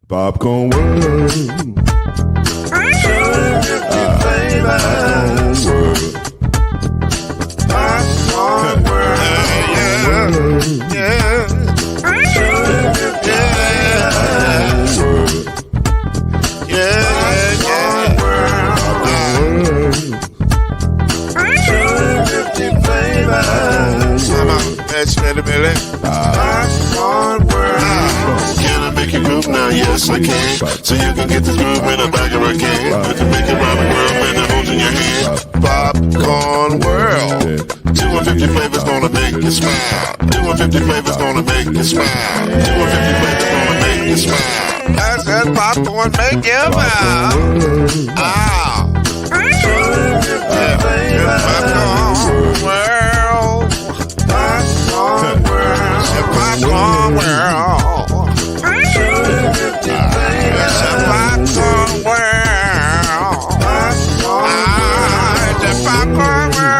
Popcorn world. Popcorn world. Can I make you groove now? Yes, I can. So you can get this groove in the back of a can. You can make it round the world when it holds in your hand. Popcorn world. 250 flavors gonna make you smile. 250 flavors gonna make you smile. 250 flavors gonna make you smile. That's that popcorn make you smile. Ah. 250 flavors. Popcorn world. Popcorn world. Popcorn world. Popcorn world. The popcorn world.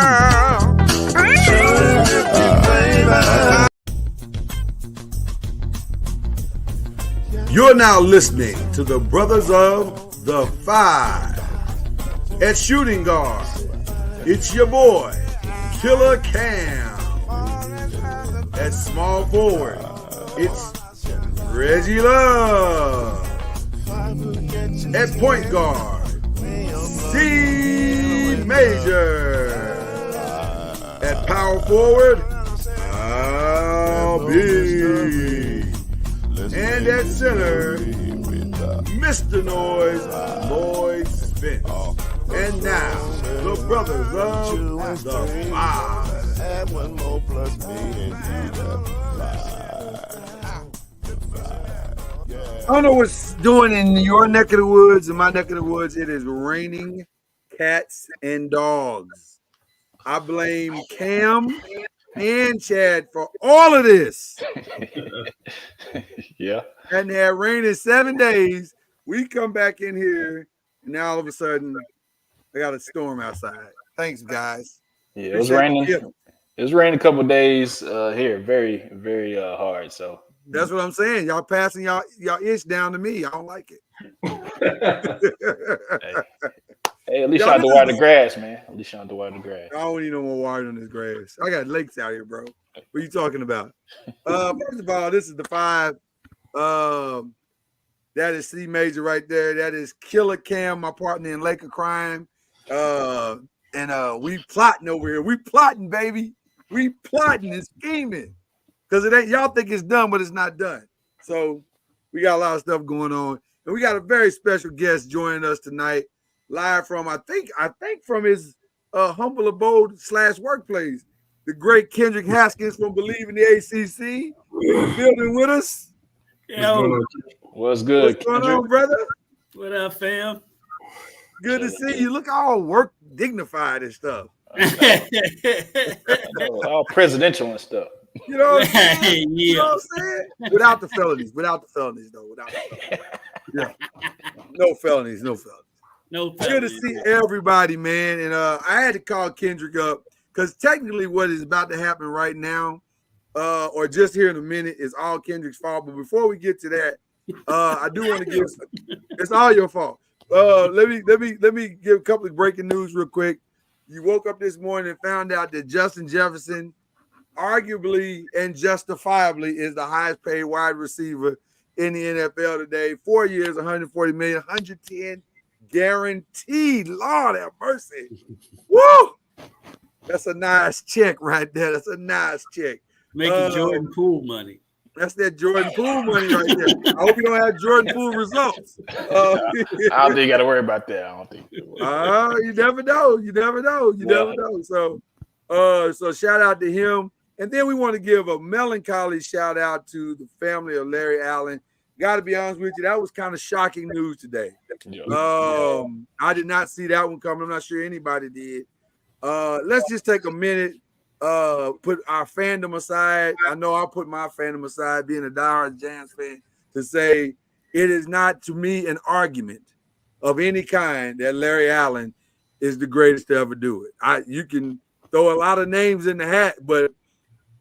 You're now listening to the Brothers of the Five. At shooting guard, it's your boy, Killer Cam. At small forward, it's Reggie Love. At point guard, Steve Major. At power forward, I'll be. And at center, Mr. Noise, Lloyd Spence. And now, the Brothers of the Five. Add one more plus me and I don't know what's doing in your neck of the woods. In my neck of the woods, it is raining cats and dogs. I blame Cam and Chad for all of this. Yeah. Hadn't had rain in 7 days. We come back in here, and now all of a sudden, I got a storm outside. Thanks, guys. Yeah, it was raining. It was raining a couple of days here, very, very hard. So that's what I'm saying. Y'all passing y'all ish down to me. I don't like it. Hey, at least you have to water the grass, man. At least you have to water the grass. I don't need no more water on this grass. I got lakes out here, bro. What are you talking about? First of all, this is the Five. That is C Major right there. That is Killer Cam, my partner in Lake of Crime. And we plotting over here. We plotting, baby. We plotting and scheming. Because it ain't, y'all think it's done, but it's not done. So we got a lot of stuff going on. And we got a very special guest joining us tonight. Live from, I think from his humble abode / workplace. The great Kendrick Haskins from Believe in the ACC. In the building with us. Yo. What's good, What's going on, brother? What up, fam? Good to see you. Look all work dignified and stuff. All presidential and stuff. You know what I'm saying? Yeah. You know what I'm saying? Without the felonies, though. Yeah. No felonies. No Good to see everybody, man. And I had to call Kendrick up because technically what is about to happen right now, or just here in a minute, is all Kendrick's fault. But before we get to that, I do want to give it's all your fault. Let me give a couple of breaking news real quick. You woke up this morning and found out that Justin Jefferson, arguably and justifiably, is the highest paid wide receiver in the NFL today. 4 years, $140 million, 110 guaranteed. Lord have mercy. Woo! That's a nice check right there. That's a nice check. Making Jordan Poole money. That's that Jordan Poole money right there. I hope you don't have Jordan Poole results. I don't think you got to worry about that. I don't think. You never know. You never know. So shout out to him. And then we want to give a melancholy shout out to the family of Larry Allen. Got to be honest with you, that was kind of shocking news today. I did not see that one coming. I'm not sure anybody did. Let's just take a minute, put our fandom aside. I know I'll put my fandom aside, being a diehard Giants fan, to say it is not, to me, an argument of any kind that Larry Allen is the greatest to ever do it. You can throw a lot of names in the hat, but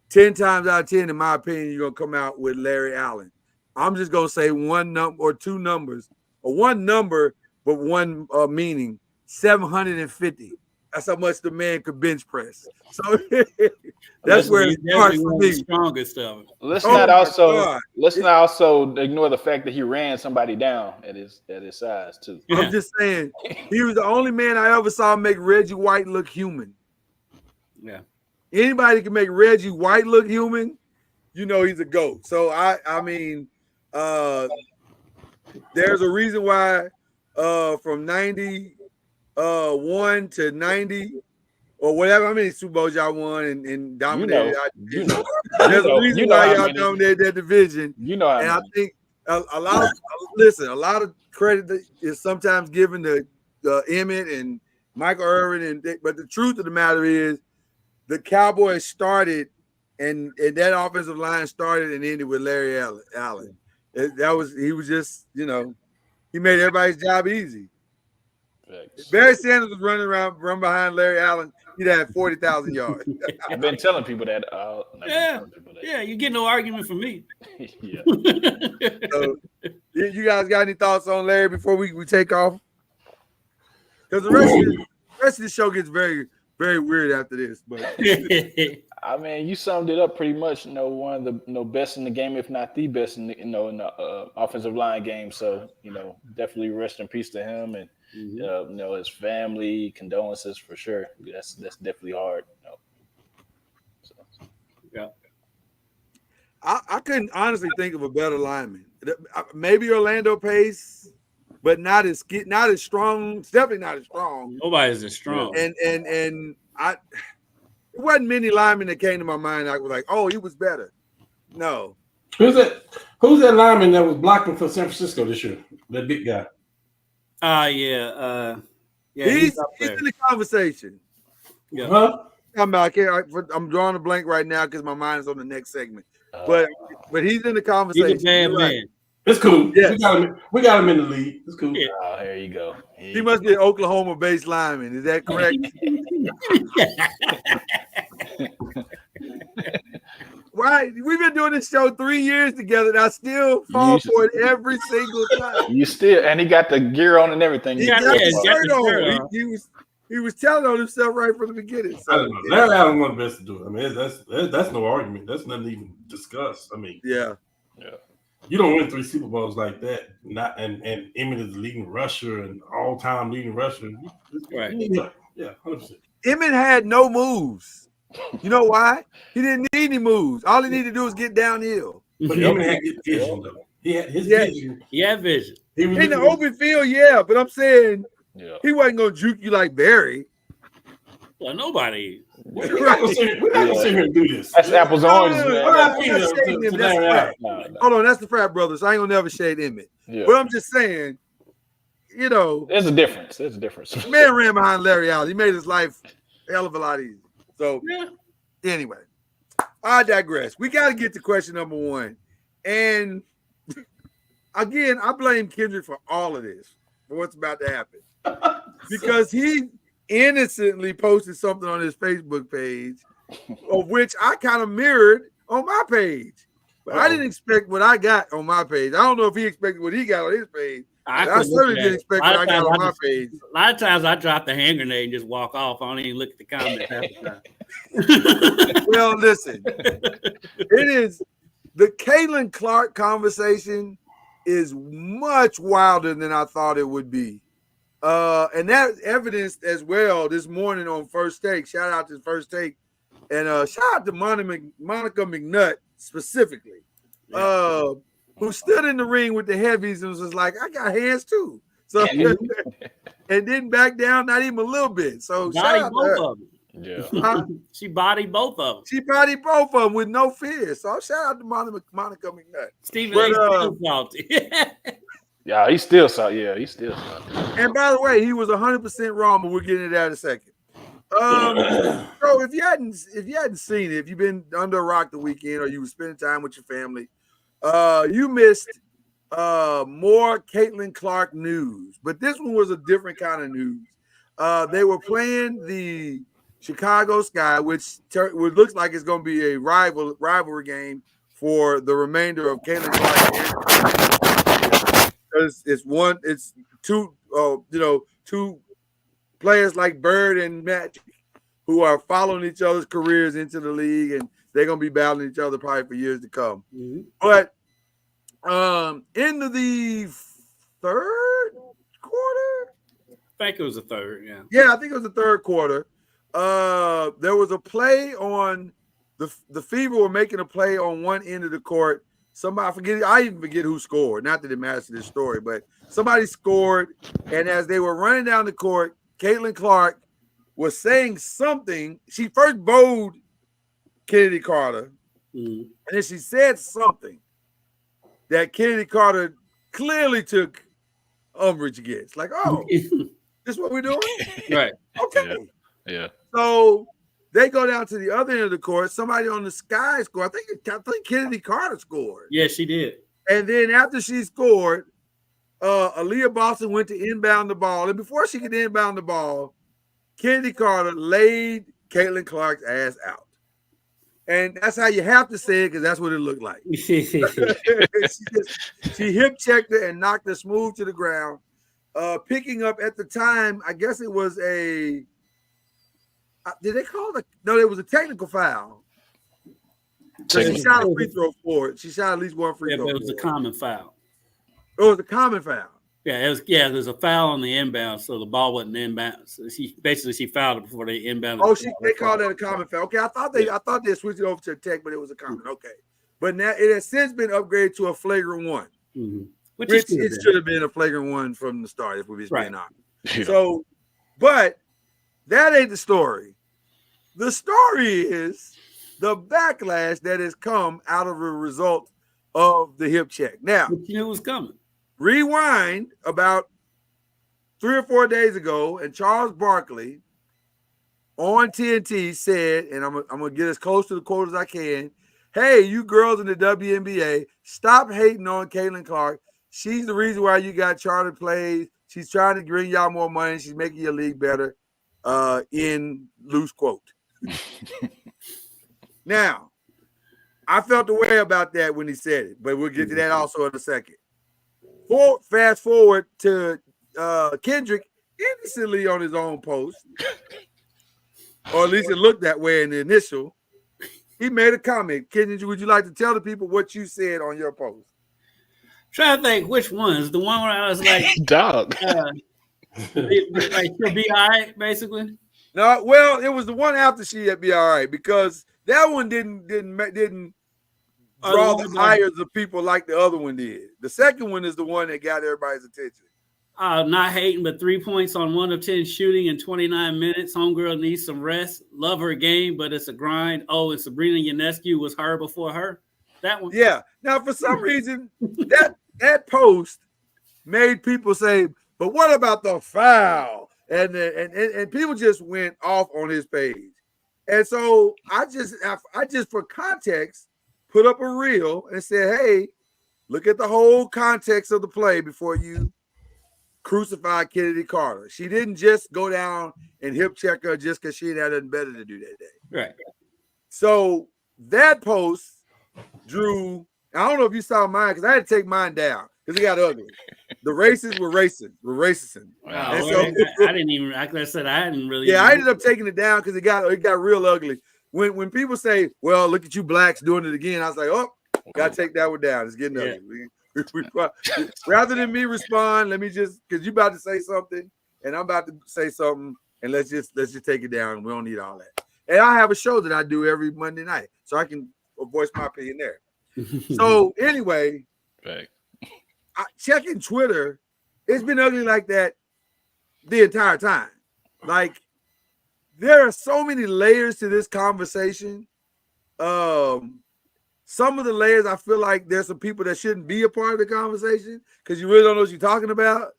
10 times out of 10, in my opinion, you're going to come out with Larry Allen. I'm just gonna say one number or two numbers, or one number but one meaning. 750. That's how much the man could bench press. So that's where it starts for me. Strongest of it. Let's not also ignore the fact that he ran somebody down at his size too. I'm just saying he was the only man I ever saw make Reggie White look human. Yeah. Anybody can make Reggie White look human, you know he's a GOAT. So I mean, there's a reason why from 91 to 90 or whatever, how many Super Bowls y'all won and dominated. There's a reason why y'all dominated that division. And I think a lot of credit is sometimes given to Emmett and Michael Irvin, but the truth of the matter is the Cowboys started and that offensive line started and ended with Larry Allen. He was just, he made everybody's job easy. If Barry Sanders was run behind Larry Allen, he'd have 40,000 yards. I've been telling people that. Yeah, you get no argument from me. Yeah. So, you guys got any thoughts on Larry before we take off? Because the rest of the show gets very, very weird after this. But I mean, you summed it up pretty much. One of the best in the game, if not the best in the offensive line game. So definitely rest in peace to him and his family. Condolences for sure. That's definitely hard. So. Yeah. I couldn't honestly think of a better lineman. Maybe Orlando Pace, but not as strong. Definitely not as strong. Nobody's as strong. And there wasn't many linemen that came to my mind. I was like, oh, he was better. No. Who's that lineman that was blocking for San Francisco this year? That big guy. Yeah. He's in the conversation. Yeah. Huh? I'm drawing a blank right now because my mind is on the next segment. But he's in the conversation. He's a bad man. It's cool. Yes. We got him in the league. It's cool. Yeah. Oh, there you go. He must be an Oklahoma-based lineman. Is that correct? Right. We've been doing this show 3 years together, and I still fall for it every single time. And he got the gear on and everything. He got the shirt on. He was telling on himself right from the beginning. So, Larry Allen one of the best to do it. I mean, that's no argument. That's nothing to even discuss. I mean, yeah. You don't win 3 Super Bowls like that. And Emmett is the leading rusher and all-time leading rusher. Right. Yeah, 100%. Emmett had no moves. You know why? He didn't need any moves. All he needed to do was get downhill. But Emmett had good vision, though. He had his vision. He had vision. In the open field, yeah. But I'm saying he wasn't going to juke you like Barry. Well, nobody. We're not going to sit here and do this. That's apples and oranges, man. Hold on, that's the frat brothers. I ain't going to never shade Emmett. Yeah. But I'm just saying, there's a difference. Man ran behind Larry Allen. He made his life a hell of a lot easier. So, anyway, I digress. We got to get to question number 1. And, again, I blame Kendrick for all of this, for what's about to happen. Because he innocently posted something on his Facebook page, of which I kind of mirrored on my page. But I didn't expect what I got on my page. I don't know if he expected what he got on his page. I certainly didn't expect what I got on my page. A lot of times I drop the hand grenade and just walk off. I don't even look at the comments half the time. Well, listen. It is the Caitlin Clark conversation is much wilder than I thought it would be. And that evidenced as well this morning on First Take. Shout out to First Take. And shout out to Monica McNutt specifically. Who stood in the ring with the heavies and was just like, I got hands too. So and didn't back down, not even a little bit. So shout out to her. Of them. Yeah. She bodied both of them. She bodied both of them with no fear. So shout out to Monica McNutt. Stephen A. still salty. Yeah, he's still salty. And by the way, he was 100% wrong, but we're getting to that in a second. So if you hadn't seen it, if you've been under a rock the weekend or you were spending time with your family, you missed more Caitlin Clark news. But this one was a different kind of news. They were playing the Chicago Sky, which looks like it's going to be a rivalry game for the remainder of Caitlin Clark because it's two, two players like Bird and Magic who are following each other's careers into the league, and they're gonna be battling each other probably for years to come. Mm-hmm. But into the third quarter, I think it was a third. Yeah. yeah, I think it was the third quarter. There was a play on the Fever were making a play on one end of the court. Somebody, I even forget who scored. Not that it matters to this story, but somebody scored. And as they were running down the court, Caitlin Clark was saying something. She first bowed Kennedy Carter, and then she said something that Kennedy Carter clearly took umbrage against. Like, oh, this is what we're doing? Right. Okay. Yeah. So they go down to the other end of the court. Somebody on the Sky scored. I think Kennedy Carter scored. Yeah, she did. And then after she scored, Aaliyah Boston went to inbound the ball. And before she could inbound the ball, Kennedy Carter laid Caitlin Clark's ass out. And that's how you have to say it, because that's what it looked like. She hip checked her and knocked her smooth to the ground. Picking up at the time, I guess it was a did they call it? No, it was a technical foul. So she shot a free throw for it. She shot at least one free throw. But it was a common foul. It was a common foul. Yeah, it was. Yeah, there's a foul on the inbound, so the ball wasn't inbound. So she fouled it before they inbounded. Oh, they called that a common foul. Okay, I thought they switched it over to a tech, but it was a common. Okay, but now it has since been upgraded to a flagrant one, which it should have been a flagrant one from the start, if we're just being honest. Yeah. So, but that ain't the story. The story is the backlash that has come out of a result of the hip check. Now, you knew it was coming. Rewind about 3 or 4 days ago, and Charles Barkley on TNT said, and I'm gonna get as close to the quote as I can. Hey, you girls in the WNBA, stop hating on Caitlin Clark. She's the reason why you got charter plays. She's trying to bring y'all more money. She's making your league better. In loose quote. Now, I felt the way about that when he said it, but we'll get to that also in a second. Fast forward to Kendrick innocently on his own post, or at least it looked that way in the initial. He made a comment. Kendrick, would you like to tell the people what you said on your post? Trying to think which one's the one where I was like, dog. Like she'll be all right, basically. No, well, it was the one after she'd be all right, because that one didn't draw the hires of people like the other one did. The second one is the one that got everybody's attention. Not hating, but 3 points on 1 of 10 shooting in 29 minutes. Homegirl needs some rest. Love her game, but it's a grind. Oh, and Sabrina Ionescu was her before her. That one. Yeah. Now, for some reason, that post made people say, but what about the foul? And people just went off on his page. And so I just for context put up a reel and said, hey, look at the whole context of the play before you crucify Kennedy Carter. She didn't just go down and hip check her just because she had nothing better to do that day. Right. So that post drew, I don't know if you saw mine, because I had to take mine down because it got ugly. The racists were racing. Wow. And so, I didn't even, like I said, I hadn't really. Yeah, I ended up taking it down because it got real ugly. When people say, well, look at you blacks doing it again, I was like, oh, gotta take that one down. It's getting ugly. Rather than me respond, let me just, because you about to say something and I'm about to say something, and let's just take it down. We don't need all that. And I have a show that I do every Monday night, so I can voice my opinion there. So anyway, checking Twitter, it's been ugly like that the entire time. Like, there are so many layers to this conversation. Some of the layers, I feel like there's some people that shouldn't be a part of the conversation because you really don't know what you're talking about.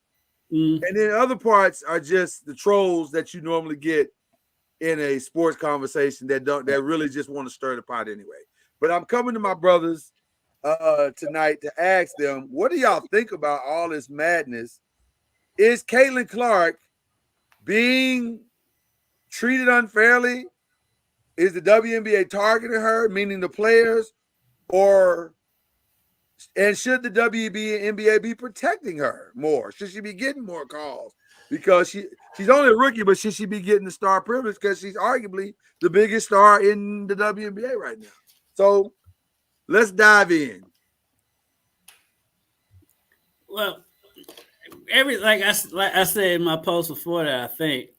And then other parts are just the trolls that you normally get in a sports conversation that really just want to stir the pot anyway. But I'm coming to my brothers tonight to ask them, what do y'all think about all this madness? Is Caitlin Clark being treated unfairly? Is the WNBA targeting her, meaning the players? Or And should the WNBA and NBA be protecting her more? Should she be getting more calls? Because she's only a rookie, but should she be getting the star privilege because she's arguably the biggest star in the WNBA right now? So let's dive in. Well, like I said in my post before that, I think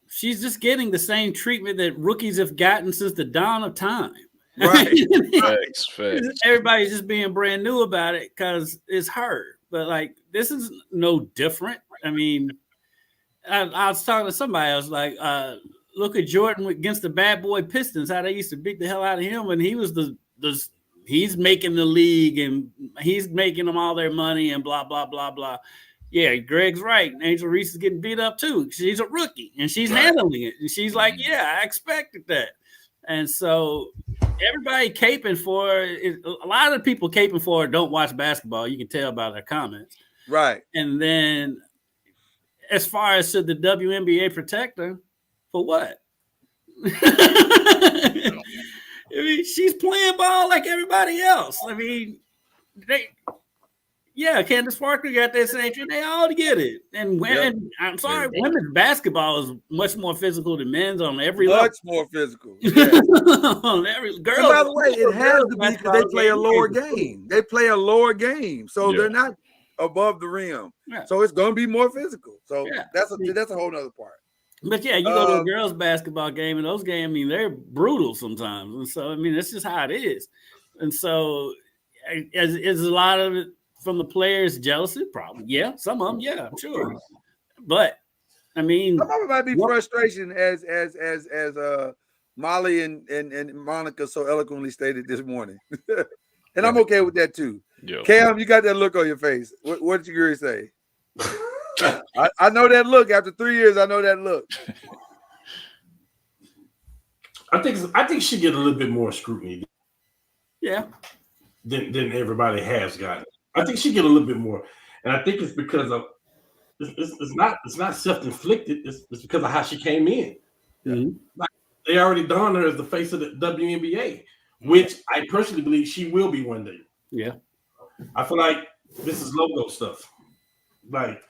she's just getting the same treatment that rookies have gotten since the dawn of time. Right. Facts. Everybody's just being brand new about it because it's her. But like, this is no different. I mean, I was talking to somebody. I was like, look at Jordan against the bad boy Pistons, how they used to beat the hell out of him when he was he's making the league and he's making them all their money and blah, blah, blah, blah. Yeah, Greg's right. Angel Reese is getting beat up too. She's a rookie and she's handling it. And she's like, yeah, I expected that. And so everybody caping for it, a lot of people caping for it don't watch basketball. You can tell by their comments. Right. And then as far as should the WNBA protect her, for what? I mean, she's playing ball like everybody else. I mean, Candace Parker got that same thing. They all get it. And women, I'm sorry, women's basketball is much more physical than men's on every level. Much more physical. Yeah. On every girl. And by the way, it has to be because they play a lower game. They play a lower game, so they're not above the rim. Yeah. So it's going to be more physical. So that's a whole nother part. But yeah, you go to a girls' basketball game, and those games, I mean, they're brutal sometimes. And so, I mean, that's just how it is. And so, is a lot of it from the players jealousy? Probably, yeah. Some of them, yeah, I'm sure. But I mean, some of it might be frustration, as Molly and Monica so eloquently stated this morning, and I'm okay with that too. Yo. Cam, you got that look on your face. What did you really say? I know that look. After 3 years, I know that look. I think she get a little bit more scrutiny. Yeah. Than everybody has gotten. I think she get a little bit more, and I think it's because of it's not self-inflicted. It's because of how she came in. Mm-hmm. Like, they already donned her as the face of the WNBA, which I personally believe she will be one day. Yeah. I feel like this is logo stuff. Like,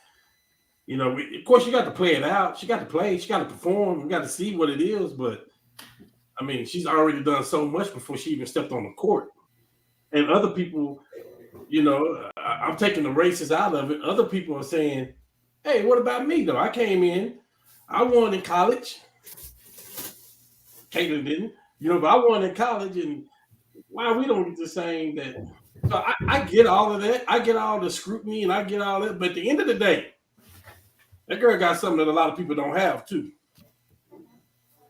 you know, of course you got to play it out. She got to play. She got to perform. We got to see what it is. But I mean, she's already done so much before she even stepped on the court. And other people, you know, I'm taking the races out of it. Other people are saying, "Hey, what about me though? I came in, I won in college. Caitlin didn't, you know, but I won in college, and why we don't get the same that." So I get all of that. I get all the scrutiny and I get all that. But at the end of the day, that girl got something that a lot of people don't have too.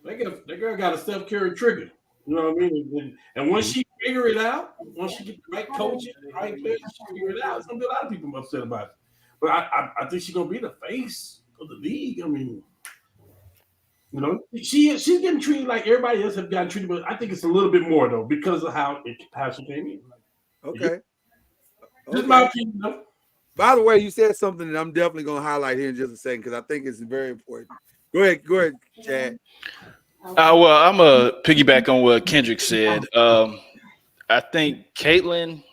That girl got a Steph Curry trigger. You know what I mean? And once she figure it out, once she get the right coaching, the right players, she figure it out, it's gonna be a lot of people upset about it. But I think she's gonna be the face of the league. I mean, you know, she's getting treated like everybody else have gotten treated, but I think it's a little bit more though because of how she came in. Okay. Just my opinion, though. By the way, you said something that I'm definitely going to highlight here in just a second because I think it's very important. Go ahead, Chad. Well, I'm going to piggyback on what Kendrick said. I think Caitlin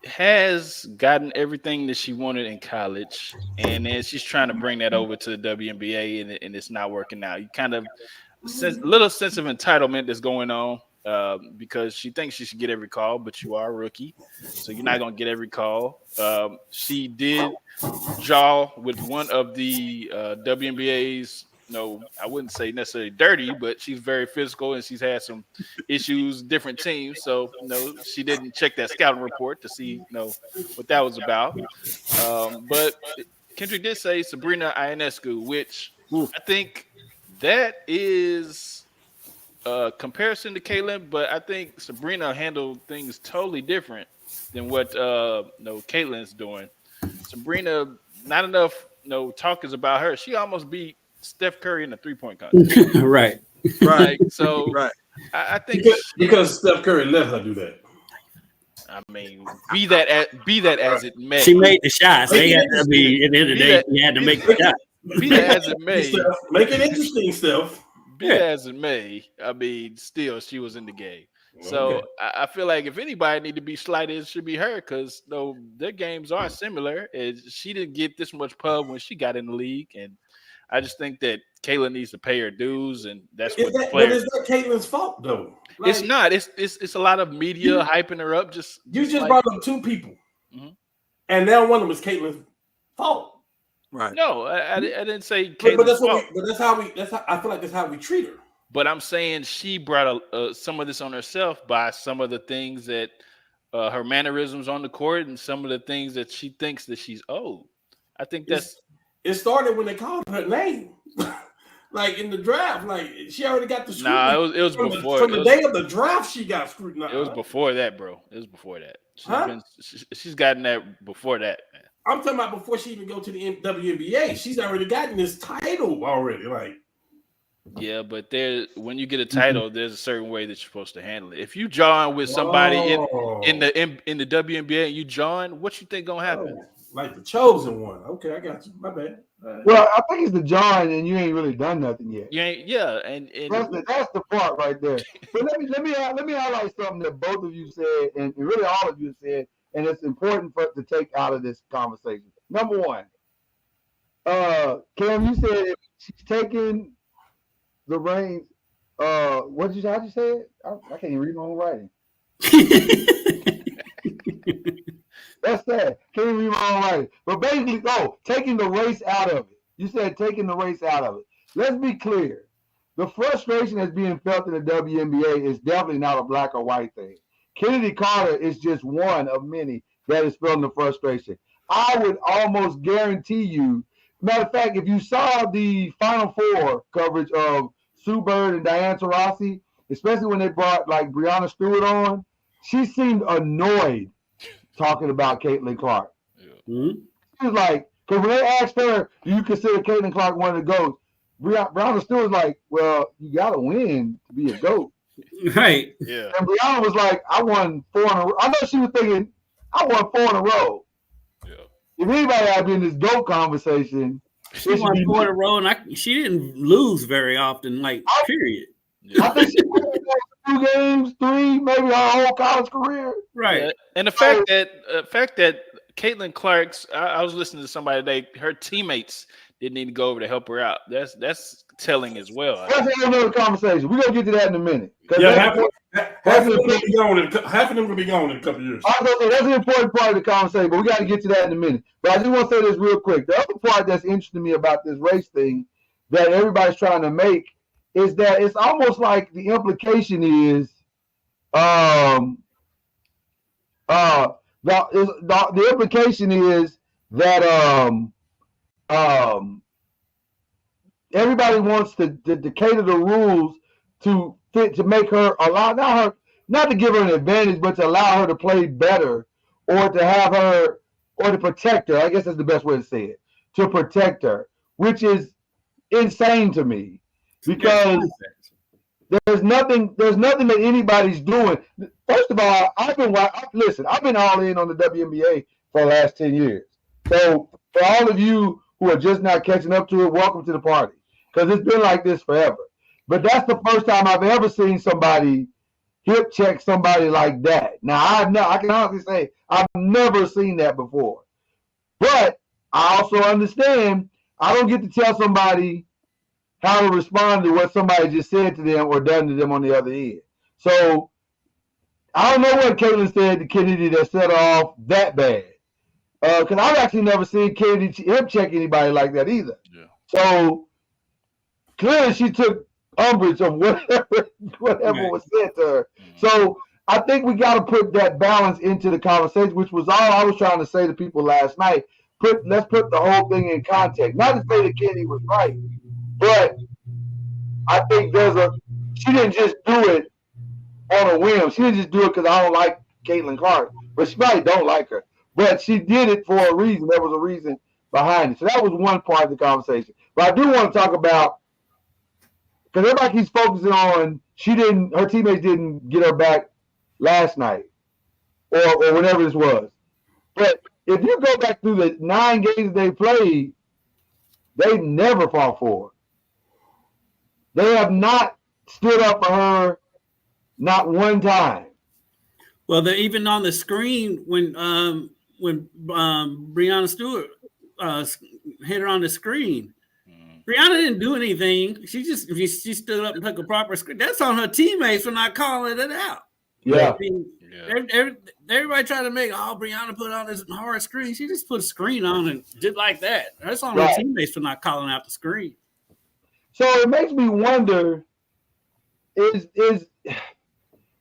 has gotten everything that she wanted in college, and then she's trying to bring that over to the WNBA, and it's not working out. You kind of little sense of entitlement that's going on. Because she thinks she should get every call, but you are a rookie, so you're not going to get every call. She did jaw with one of the WNBA's, I wouldn't say necessarily dirty, but she's very physical and she's had some issues, different teams. So, she didn't check that scouting report to see, what that was about. But Kendrick did say Sabrina Ionescu, which I think that is comparison to Caitlin, but I think Sabrina handled things totally different than what Caitlin's doing. Sabrina, not enough talk is about her. She almost beat Steph Curry in the 3-point contest. Right. So I think because Steph Curry let her do that. I mean, be that as it may. She made the shots. They had to be at the end of the day. She had to make the shot. Be that as it may. Make it interesting, Steph. Be that as it may, I mean, still she was in the game. So Okay. I feel like if anybody need to be slighted, it should be her because though their games are similar. She didn't get this much pub when she got in the league, and I just think that Kayla needs to pay her dues, and that's what the But players. is that Caitlin's fault though? It's Like not. It's a lot of media hyping her up. you just like, brought up two people, Mhm. and now one of them is Caitlin's fault. Right. No, I didn't say But Kayla's that's fault. that's how I feel like that's how we treat her. But I'm saying she brought some of this on herself by some of the things that her mannerisms on the court and some of the things that she thinks that she's owed. I think It started when they called her name, like in the draft. Like she already got the scrutiny. nah. It was from before from the day of the draft. She got scrutinized. It was before that, bro. It was before that. Huh? She's gotten that before that, man. I'm talking about before she even go to the WNBA. She's already gotten this title already. Like Yeah, but when you get a title, there's a certain way that you're supposed to handle it. If you join with somebody in the WNBA and you join, what you think gonna happen? Like the chosen one. Okay, I got you. My bad. Well, I think it's the John, and you ain't really done nothing yet. You ain't, yeah, and That's the part right there. But let me highlight something that both of you said, and really all of you said, and it's important for to take out of this conversation. Number one, Cam, you said if she's taking the reins. What did you say? How'd you say it? I can't even read my own writing. That's sad. Can't even read my own writing. But basically, taking the race out of it. You said taking the race out of it. Let's be clear. The frustration that's being felt in the WNBA is definitely not a black or white thing. Kennedy Carter is just one of many that is feeling the frustration. I would almost guarantee you, matter of fact, if you saw the Final Four coverage of Sue Bird and Diane Taurasi, especially when they brought like Breonna Stewart on, she seemed annoyed talking about Caitlin Clark. Yeah. Mm-hmm. She was like, because when they asked her, do you consider Caitlin Clark one of the GOATs? Breonna Stewart was like, well, you got to win to be a GOAT. Right. Yeah. And Breonna was like, I won 4 in a row. I know she was thinking, I won 4 in a row. Yeah. If anybody had been in this GOAT conversation, She won 4 in a row, and she didn't lose very often, like, period. I think she won 2 games, 3, maybe her whole college career. Right. Yeah. And the fact that Caitlin Clark's, I was listening to somebody today, her teammates didn't need to go over to help her out. That's telling as well. That's another conversation. We're going to get to that in a minute. Yeah, half of them gonna be gone in a couple of years. I was gonna say that's an important part of the conversation, but we got to get to that in a minute. But I just want to say this real quick. The other part that's interesting to me about this race thing that everybody's trying to make is that it's almost like the implication is, the implication is that everybody wants to cater the rules to fit to make her not to give her an advantage, but to allow her to play better or to have her or to protect her. I guess that's the best way to say it. To protect her, which is insane to me because there's nothing that anybody's doing. First of all, I've been all in on the WNBA for the last 10 years. So for all of you who are just now catching up to it, welcome to the party because it's been like this forever. But that's the first time I've ever seen somebody hip check somebody like that. Now, I can honestly say I've never seen that before. But I also understand I don't get to tell somebody how to respond to what somebody just said to them or done to them on the other end. So I don't know what Caitlin said to Kennedy that set her off that bad. Because I've actually never seen Kennedy hip check anybody like that either. Yeah. So clearly she took umbrage of whatever was said to her. So I think we got to put that balance into the conversation, which was all I was trying to say to people last night. Let's put the whole thing in context. Not to say that Kennedy was right, but I think she didn't just do it on a whim. She didn't just do it because I don't like Caitlin Clark, but she probably don't like her. But she did it for a reason. There was a reason behind it. So that was one part of the conversation. But I do want to talk about, because everybody keeps focusing on her teammates didn't get her back last night or whenever this was. But if you go back through the 9 games they played, they never fought for her. They have not stood up for her Not one time. Well, they're even on the screen when Breonna Stewart hit her on the screen. Breonna didn't do anything. She stood up and took a proper screen. That's on her teammates for not calling it out. Yeah. I mean, everybody tried to make Breonna put on this hard screen. She just put a screen on and did like that. That's on her teammates for not calling out the screen. So it makes me wonder: is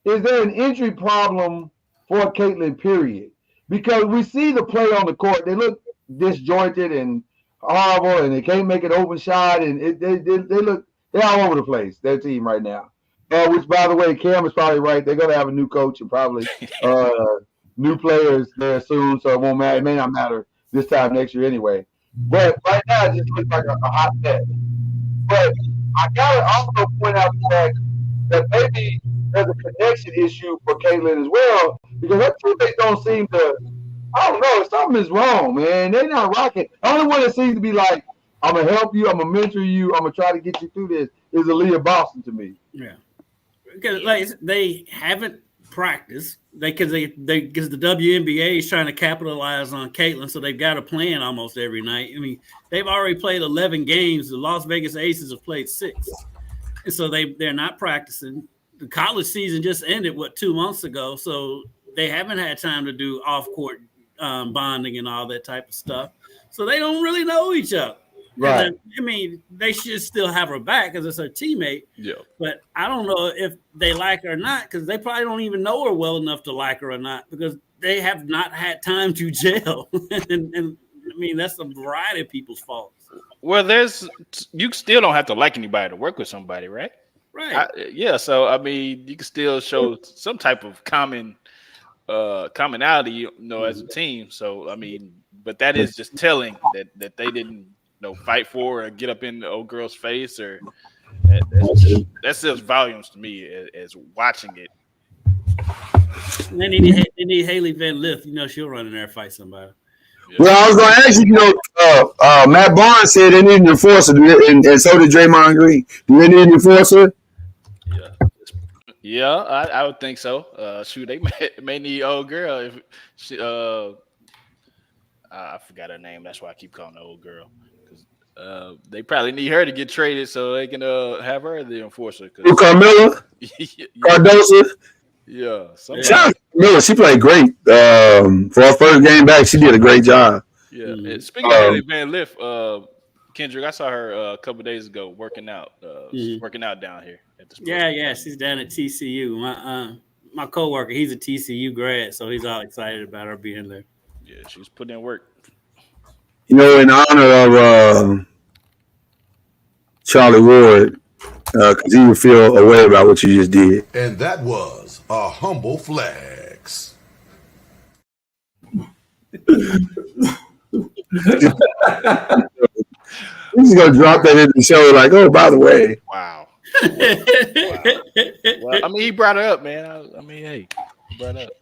there an injury problem for Caitlin? Period. Because we see the play on the court, they look disjointed and horrible, and they can't make an open shot, and they're all over the place. Their team right now. Which, by the way, Cam is probably right. They're gonna have a new coach and probably new players there soon, so it won't matter. It may not matter this time next year anyway. But right now, it just looks like a hot mess. But I gotta also point out the fact that maybe there's a connection issue for Caitlin as well, because her teammates don't seem to. I don't know. Something is wrong, man. They're not rocking. The only one that seems to be like, I'm gonna help you, I'm gonna mentor you, I'm gonna try to get you through this is Aaliyah Boston to me. Yeah, because they haven't practiced. Because the WNBA is trying to capitalize on Caitlin, so they've got a plan almost every night. I mean, they've already played 11 games. The Las Vegas Aces have played 6, and so they're not practicing. The college season just ended 2 months ago, so they haven't had time to do off-court bonding and all that type of stuff. So they don't really know each other. Right. I mean, they should still have her back because it's her teammate. Yeah. But I don't know if they like her or not, because they probably don't even know her well enough to like her or not, because they have not had time to gel. and I mean, that's a variety of people's faults. Well, you still don't have to like anybody to work with somebody, right? Right. So I mean, you can still show some type of commonality, as a team. So I mean, but that is just telling that they didn't, fight for or get up in the old girl's face, or that says volumes to me as watching it. And they need Haley Van Lith. She'll run in there and fight somebody. Yeah. Well, I was going to ask you, Matt Barnes said they need an enforcer, and so did Draymond Green. Do they need an enforcer? Yeah, I would think so. Shoot, they may need old girl. If she, I forgot her name. That's why I keep calling her old girl. They probably need her to get traded so they can have her the enforcer. Carmella? Cardosa? Yeah. Carmella, she played great. For her first game back, she did a great job. Yeah. Mm-hmm. Speaking of Haley Van Lith, Kendrick, I saw her a couple of days ago working out. Working out down here at the Yeah, she's down at TCU. My coworker, he's a TCU grad, so he's all excited about her being there. Yeah, she's putting in work. In honor of Charlie Ward, because he would feel a way about what you just did. And that was a humble flex. He's going to drop that in the show like, oh, by the way. Wow. Well, I mean, he brought it up, man. I mean, hey, he brought it up.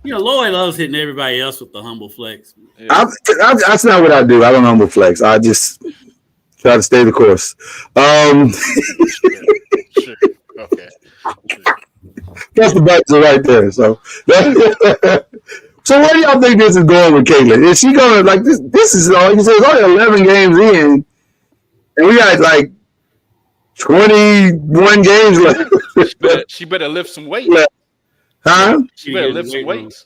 Yeah. Lloyd loves hitting everybody else with the humble flex. Yeah. That's not what I do. I don't humble flex. I just try to stay the course. Sure. Okay. That's the buttons are right there. So, so where do y'all think this is going with Caitlin? Is she going to, like, this is, like you said, it's only 11 games in, and we got, like, 21 games left. She better lift some weights. Huh? She better lift some weights.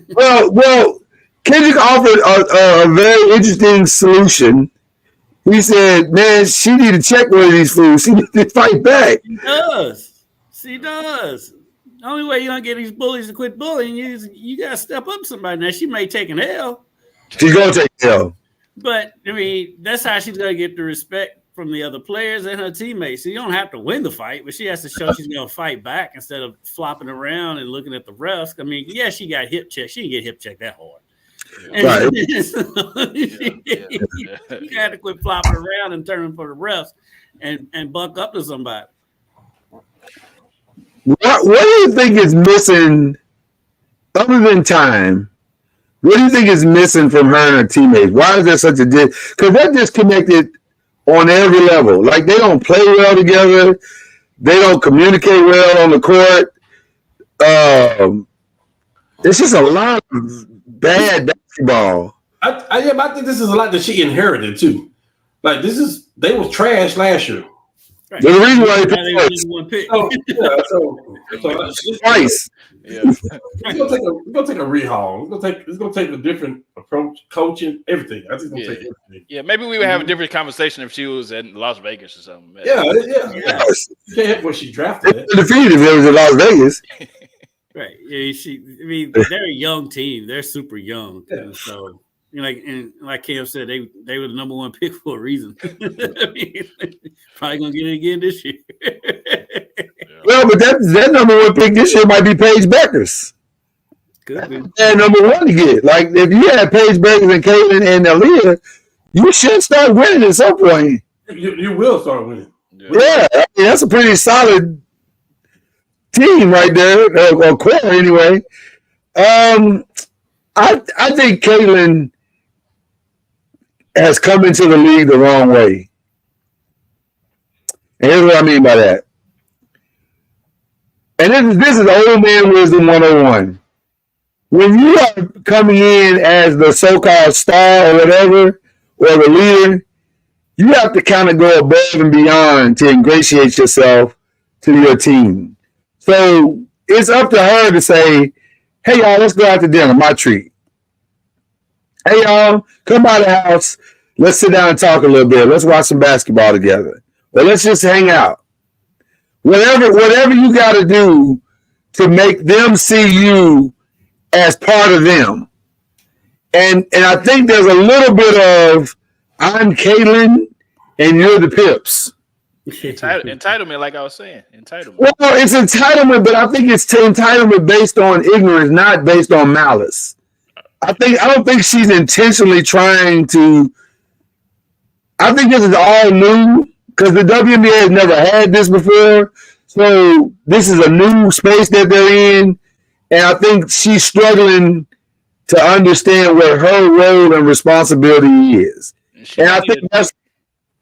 Well, Kendrick offered a very interesting solution. He said, man, she need to check one of these fools. She need to fight back. She does. The only way you're going to get these bullies to quit bullying is you got to step up somebody. Now, she may take an L. She's going to take an L. But, I mean, that's how she's going to get the respect from the other players and her teammates. So you don't have to win the fight, but she has to show she's going to fight back instead of flopping around and looking at the refs. I mean, yeah, she got hip checked. She didn't get hip checked that hard. Right. You got to quit flopping around and turning for the refs and buck up to somebody. What do you think is missing other than time? What do you think is missing from her and her teammates? Why is there such a because they're disconnected on every level. Like, they don't play well together. They don't communicate well on the court. It's just a lot of bad basketball. I think this is a lot that she inherited too. Like they was trash last year. Right. There's a reason why they pick. So twice. Yeah. It's gonna take a rehaul. It's gonna take a different approach, coaching, everything. I think it's gonna take everything. Yeah, maybe we would have a different conversation if she was in Las Vegas or something. Yeah. You can't help what she drafted. Defeated if it was in Las Vegas. Right. Yeah, they're a young team. They're super young. Yeah. So like Cam said, they were the number one pick for a reason. Probably gonna get it again this year. Well, but that number one pick this year might be Paige Beckers. Could be. And number one to get. Like if you had Paige Beckers and Caitlin and Aaliyah, you should start winning at some point. You will start winning. Yeah, I mean, that's a pretty solid team right there, or core anyway. I think Caitlin has come into the league the wrong way. And here's what I mean by that. And this is old man wisdom 101. When you are coming in as the so-called star or whatever, or the leader, you have to kind of go above and beyond to ingratiate yourself to your team. So it's up to her to say, hey, y'all, let's go out to dinner, my treat. Hey, y'all, come by the house. Let's sit down and talk a little bit. Let's watch some basketball together. Or let's just hang out. Whatever you got to do to make them see you as part of them. And I think there's a little bit of, I'm Caitlin and you're the Pips. Entitlement, like I was saying. Entitlement. Well, it's entitlement, but I think it's entitlement based on ignorance, not based on malice. I don't think she's intentionally trying to. I think this is all new because the WNBA has never had this before. So this is a new space that they're in. And I think she's struggling to understand what her role and responsibility is. And I think that's.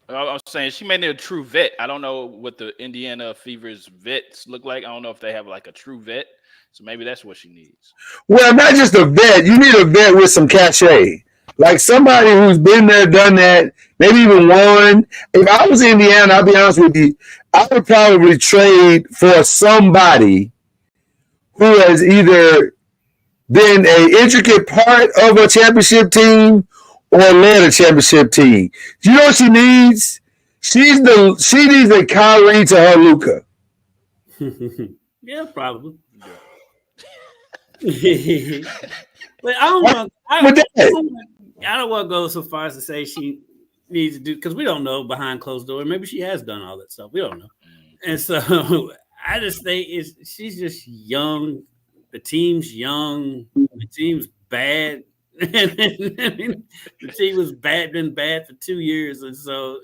I was saying she may need a true vet. I don't know what the Indiana Fever's vets look like. I don't know if they have like a true vet. So maybe that's what she needs. Well, not just a vet. You need a vet with some cachet. Like somebody who's been there, done that, maybe even won. If I was Indiana, I'll be honest with you, I would probably trade for somebody who has either been an intricate part of a championship team or led a championship team. Do you know what she needs? She needs a Kyrie to her Luka. Yeah, probably. But I don't want to go so far as to say she needs to do, because we don't know behind closed doors. Maybe she has done all that stuff. We don't know. And so I just think she's just young. The team's young. The team's bad. The team was been bad for 2 years, and so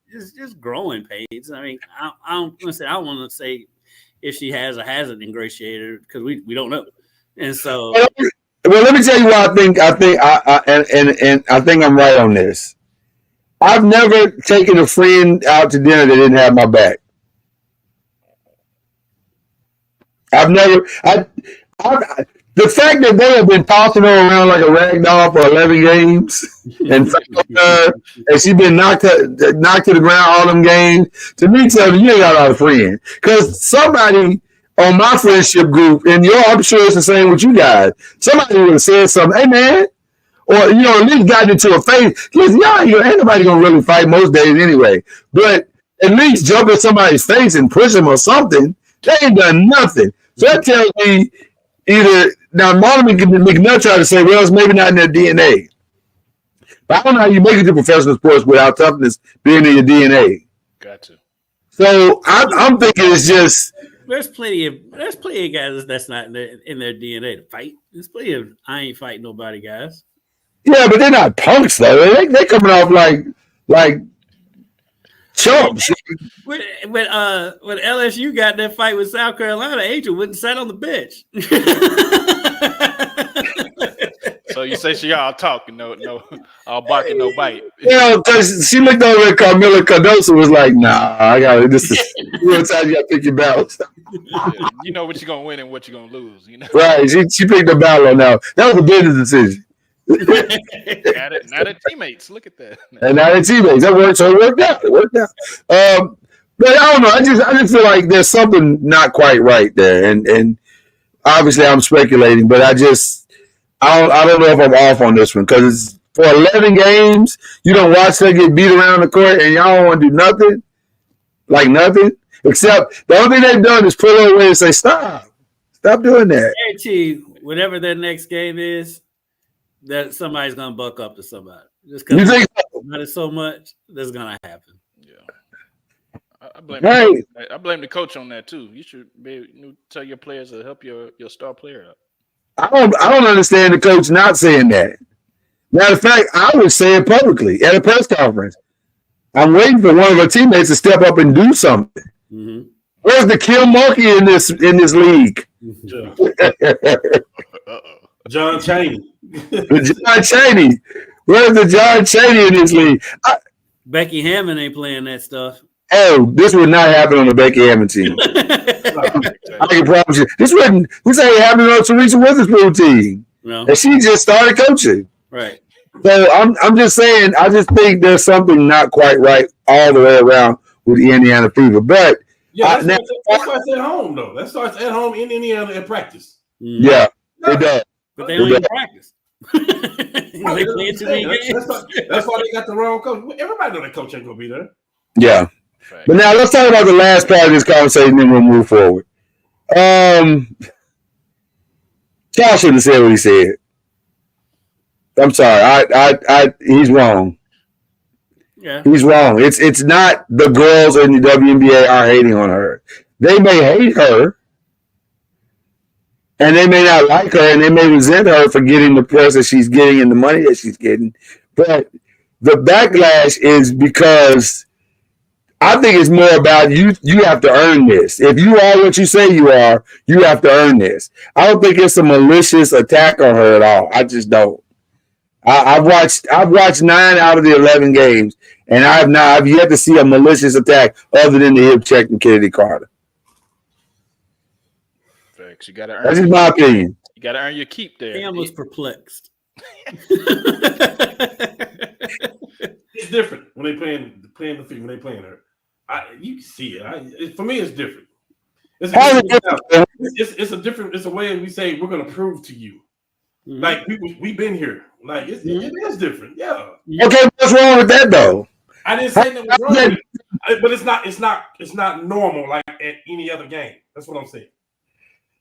it's just growing pains. I mean, I don't want to say if she has or hasn't ingratiated her because we don't know, and so. Well, let me tell you what I think I think I'm right on this. I've never taken a friend out to dinner that didn't have my back. The fact that they have been tossing her around like a rag doll for 11 games and she's been knocked to the ground all them games, to me, tell me you ain't got a lot of friends. Because somebody on my friendship group, and I'm sure it's the same with you guys, somebody would have said something, hey, man, or, at least got into a fight. Listen, ain't nobody going to really fight most days anyway. But at least jump in somebody's face and push them or something. They ain't done nothing. So that tells me either now Monica McNutt tried to say, well, it's maybe not in their DNA. But I don't know how you make it to professional sports without toughness being in your DNA. Gotcha. So I'm thinking it's just there's plenty of guys that's not in their DNA to fight. There's plenty of I ain't fighting nobody guys. Yeah, but they're not punks though. They coming off like chumps. When LSU got that fight with South Carolina, Angel wouldn't sat on the bench. So you say she all talking, no, all barking, no bite. Yeah, because she looked over at Carmella Cardoso was like, nah, I got it. This is real time you got to pick your balance. Yeah, you know what you're going to win and what you're going to lose. You know? Right. She picked the battle now. That was a business decision. now they're teammates. Look at that. And now they're teammates. That worked. So it worked out. But I don't know. I just feel like there's something not quite right there. And obviously I'm speculating, but I don't know if I'm off on this one because for 11 games, you don't watch her get beat around the court and y'all don't want to do nothing. Like nothing. Except the only thing they've done is pull her away and say, stop doing that. Guarantee whatever their next game is, that somebody's gonna buck up to somebody. Just because you think not so much, that's gonna happen. Yeah, I blame right. I blame the coach on that too. You should tell your players to help your star player out. I don't understand the coach not saying that. Matter of fact, I would say it publicly at a press conference. I'm waiting for one of her teammates to step up and do something. Mm-hmm. Where's the Kill Monkey in this league? John Chaney. John Chaney. Where's the John Chaney in this league? Becky Hammond ain't playing that stuff. Oh, this would not happen on the Becky Hammond team. I can promise you. This ain't happening on Teresa Witherspoon team. No. And she just started coaching. Right. So I'm just saying, I just think there's something not quite right all the way around with the Indiana Fever. But yeah, that starts at home though. That starts at home in Indiana at practice. Yeah, it does. But they don't even practice. They play that's why they got the wrong coach. Everybody know that coach ain't gonna be there. Yeah. But now let's talk about the last part of this conversation, then we'll move forward. Charles shouldn't have said what he said. I'm sorry. He's wrong. Yeah. He's wrong. It's not the girls in the WNBA are hating on her. They may hate her, and they may not like her, and they may resent her for getting the press that she's getting and the money that she's getting. But the backlash is because I think it's more about you have to earn this. If you are what you say you are, you have to earn this. I don't think it's a malicious attack on her at all. I just don't. I've watched 9 out of the 11 games, and I've yet to see a malicious attack other than the hip check from Kennedy Carter. Facts. You gotta earn. That's just my opinion. You gotta earn your keep there. Cam was perplexed. It's different when they playing the Fever. When they playing her, you can see it. For me, it's different. It's a different. It's a way we say we're gonna prove to you. Mm-hmm. Like we've been here. Like it is different. Yeah. Okay, what's wrong with that though? I didn't say that was wrong, but it's not normal like at any other game. That's what I'm saying.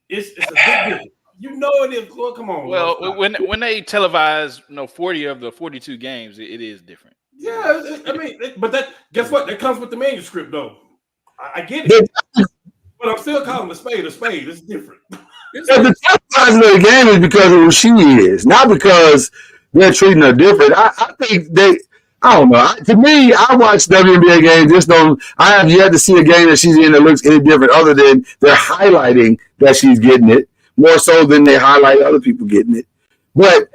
It's a big difference. You know it is. Well, come on. Well, when they televise, 40 of the 42 games, it is different. Yeah, I mean, but guess what? That comes with the manuscript, though. I get it, but I'm still calling a spade a spade. It's different. The televising of the game is because of who she is, not because they're treating her different. I think I don't know. To me, I watch WNBA games. I have yet to see a game that she's in that looks any different other than they're highlighting that she's getting it more so than they highlight other people getting it. But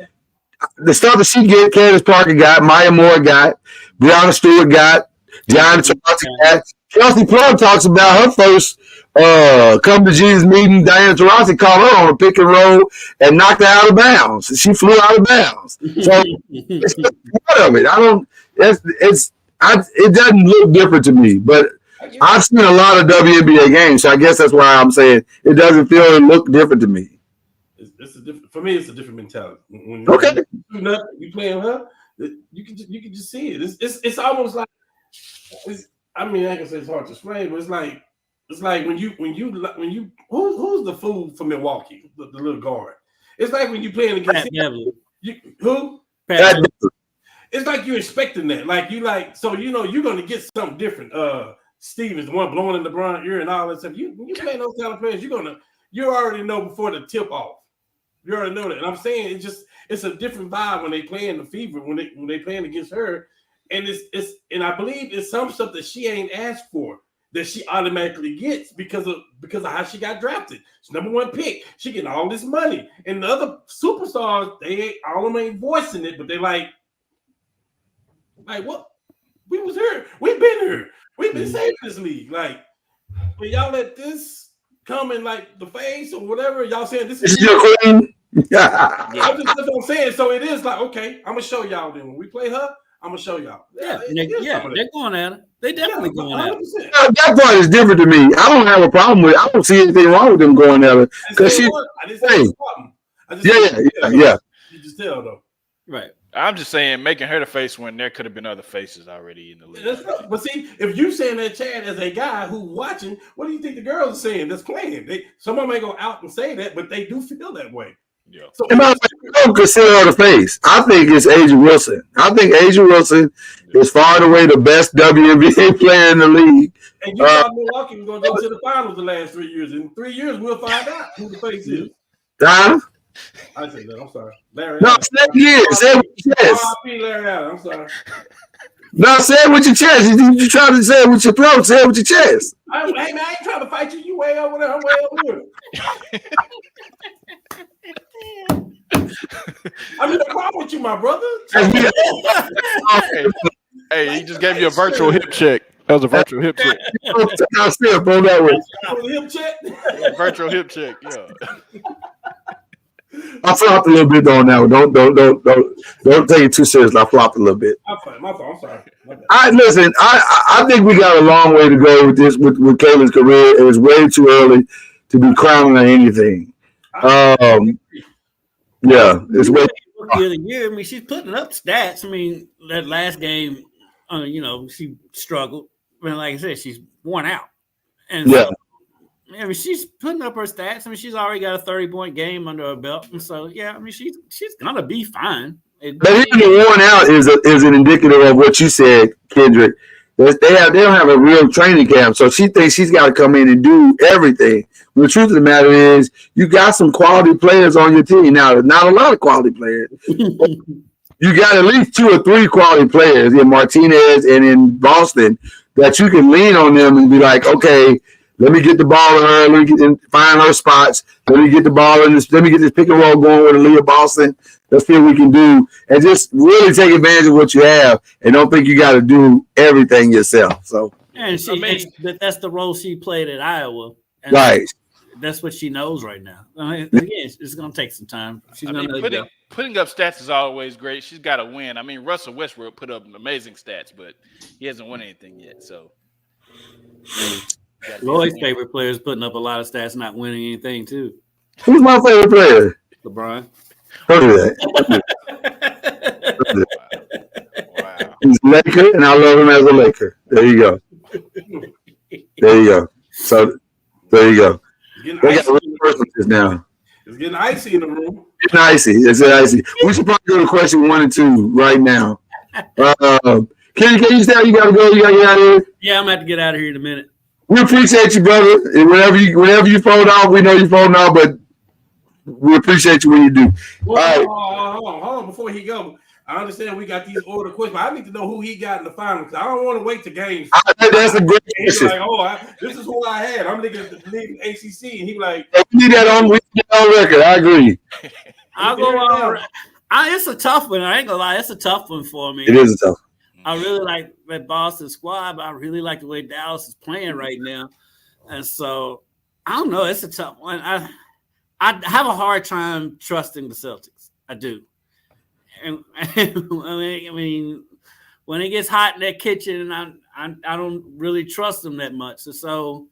the stuff that she get, Candace Parker got, Maya Moore got, Brianna Stewart got, Gianna Taurasi got. Kelsey Plum talks about her first come to Jesus meeting. Diana Taurasi called her on a pick and roll and knocked her out of bounds. She flew out of bounds. So it's part of it. It doesn't look different to me, but I've seen a lot of WNBA games, so I guess that's why I'm saying it doesn't feel and look different to me. It's a different. For me, it's a different mentality. When you playing her, you can just see it. It's almost like. I mean, I can say it's hard to explain, but it's like when you who's the fool for Milwaukee, the little guard. It's like when you playing against who? Pat it's like you're expecting that. So you're gonna get something different. Steve is the one blowing in LeBron's ear and all that stuff. You play those kind of players, you already know before the tip off. You already know that. And I'm saying it's a different vibe when they play in the Fever, when they playing against her. And and I believe it's some stuff that she ain't asked for that she automatically gets because of how she got drafted. She's #1 pick. She getting all this money, and the other superstars, all of them ain't voicing it, but they like what? We was here. We've been here. We've been saving this league. Like, when y'all let this come in like the face or whatever, y'all saying this is your queen. That's what I'm saying. So it is like, okay, I'm gonna show y'all then. When we play her, I'm gonna show y'all. They're going at it. They definitely going at it. That part is different to me. I don't have a problem with it. I don't see anything wrong with them going at it. Because I didn't say it was a problem. Yeah. You just tell though. Right. I'm just saying, making her the face when there could have been other faces already in the league. But see, if you saying that, Chad, as a guy who watching, what do you think the girls are saying that's playing? Some of them ain't gonna out and say that, but they do feel that way. Yeah. So I don't consider her the face. I think it's Asia Wilson. I think Asia Wilson is far and away the best WNBA player in the league. And you thought Milwaukee was gonna go to the finals the last 3 years. In 3 years, we'll find out who the face is. Huh? I said that. I'm sorry, Larry. No, say it again. Say it with your chest. Larry Allen. I'm sorry. No, say it with your chest. You try to say it with your throat. Say it with your chest. Hey man, I ain't trying to fight you. You way over there. I'm way over here. I'm in the car with you, my brother. Hey, he just gave you a virtual hip check. That was a virtual hip check. I'll still go that way. Hip check. Virtual hip check. Yeah. I flopped a little bit on that one. Don't take it too seriously. I flopped a little bit. My fault. I'm sorry. Listen. I think we got a long way to go with this with Kayla's career. It was way too early to be crowning her anything. Yeah, it's way. I mean, she's putting up stats. I mean, that last game, she struggled. I mean, like I said, she's worn out, and yeah. I mean, she's putting up her stats. I mean, she's already got a 30-point game under her belt, and so yeah, I mean, she's gonna be fine. But even the worn out is an indicative of what you said, Kendrick. They don't have a real training camp, so she thinks she's got to come in and do everything. Well, the truth of the matter is, you got some quality players on your team now. Not a lot of quality players. You got at least 2 or 3 quality players in Martinez and in Boston that you can lean on them and be like, okay, let me get the ball to her. Let me find her spots. Let me get the ball in this. Let me get this pick and roll going with Aaliyah Boston. Let's see what we can do, and just really take advantage of what you have, and don't think you got to do everything yourself. So, and that's the role she played at Iowa, and right? That's what she knows right now. I mean, again, it's going to take some time. Putting up stats is always great. She's got to win. I mean, Russell Westbrook put up amazing stats, but he hasn't won anything yet. So, Lloyd's favorite player is putting up a lot of stats, not winning anything too. Who's my favorite player? LeBron. Don't do that. Wow. He's a Laker, and I love him as a Laker. There you go. So, there you go. They got real personages now. It's getting icy in the room. It's icy. We should probably go to question 1 and 2 right now. Kenny, can you stay? You got to go. You got to get out of here. Yeah, I'm going to have to get out of here in a minute. We appreciate you, brother. And whenever you phone off, we know you phone off, but we appreciate you when you do. Well, all right. Hold on. Before he go, I understand we got these order questions, but I need to know who he got in the final because I don't want to wait to games. That's a great question. Like, this is who I had. I'm looking at the league ACC, and he like, we need that on record. I agree. I'll go on. It's a tough one. I ain't gonna lie. It's a tough one for me. It is a tough one. I really like that Boston squad, but I really like the way Dallas is playing right now. And so I don't know. It's a tough one. I have a hard time trusting the Celtics. I do. And I mean, when it gets hot in that kitchen, I don't really trust them that much. So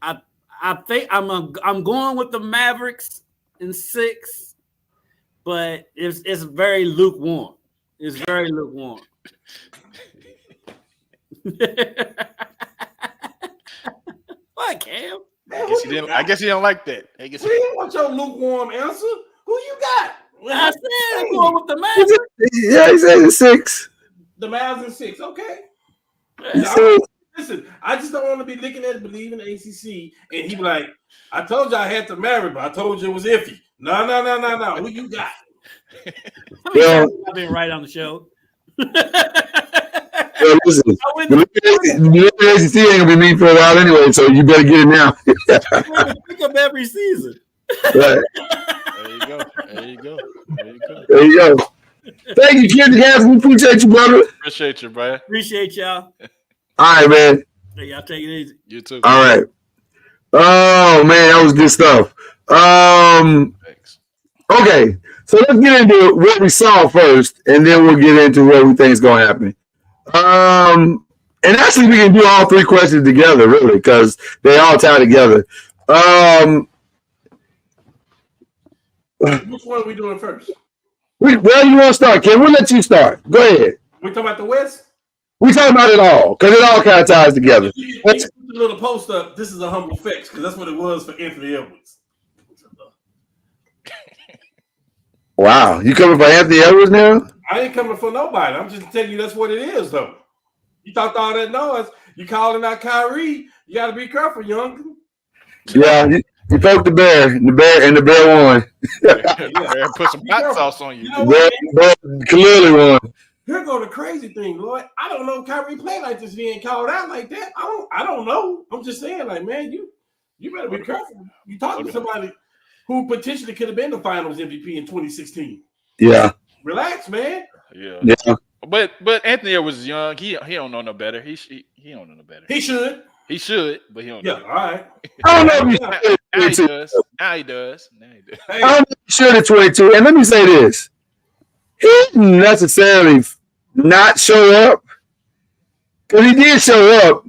I think I'm going with the Mavericks in 6, but it's very lukewarm. It's very lukewarm. What, Cam? I guess he don't like that. We didn't want your lukewarm answer. Who you got? I said I'm going with the Mavericks. Yeah, he said it's 6. The Mavs in 6. Okay. Listen, I just don't want to be looking at it, believing the ACC, and he be like, I told you I had the Mavericks, but I told you it was iffy. No. Who you got? I've been right on the show. Well, listen, the ACC ain't gonna be mean for a while anyway, so you better get it now. Pick up every season. Right. There you go. There you go. There you go. There you go. Thank you, Kendrick Harris. We appreciate you, brother. Appreciate you, Brian. Appreciate y'all. All right, man. Hey, y'all take it easy. You too. All right. Oh man, that was good stuff. Thanks. Okay, so let's get into what we saw first, and then we'll get into what we think is going to happen. And actually, we can do all three questions together, really, because they all tie together. Which one are we doing first? Where you want to start, Ken? We'll let you start. Go ahead. We talking about the West? We talking about it all because it all kind of ties together. You put a little post up. This is a humble fix because that's what it was for Anthony Edwards. Wow, you coming for Anthony Edwards now? I ain't coming for nobody. I'm just telling you that's what it is, though. You talked all that noise. You calling out Kyrie. You got to be careful, young. Yeah, you poked the bear, and the bear won. Bear put some hot sauce on you. You know what? Bear clearly won. Here go the crazy thing, Lord. I don't know if Kyrie played like this. He ain't called out like that. I don't know. I'm just saying, like, man, you better be careful. You talking to somebody who potentially could have been the Finals MVP in 2016. Yeah. Relax, man. Yeah. But Anthony Edwards is young. He don't know no better. He don't know no better. He should. He should, but he don't. Yeah. Know. All right. I don't know if Now he does. Now he does. I don't know if he should at 22. And let me say this. He didn't necessarily not show up. Because he did show up.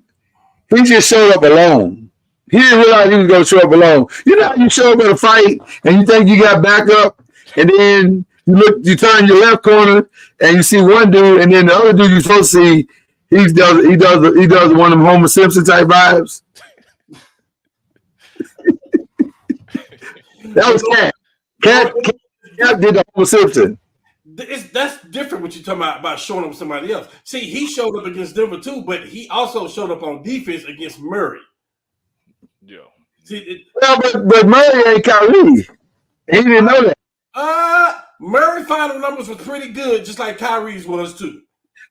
He just showed up alone. He didn't realize he was going to show up alone. You know how you show up at a fight and you think you got backup, and then you turn your left corner and you see one dude, and then the other dude you're supposed to see, he does one of them Homer Simpson type vibes. That was Cat. Cat did the Homer Simpson. That's different what you're talking about showing up with somebody else. See, he showed up against Denver too, but he also showed up on defense against Murray. Yeah. See, but Murray ain't Kyrie. He didn't know that. Murray final numbers was pretty good, just like Kyrie's was too.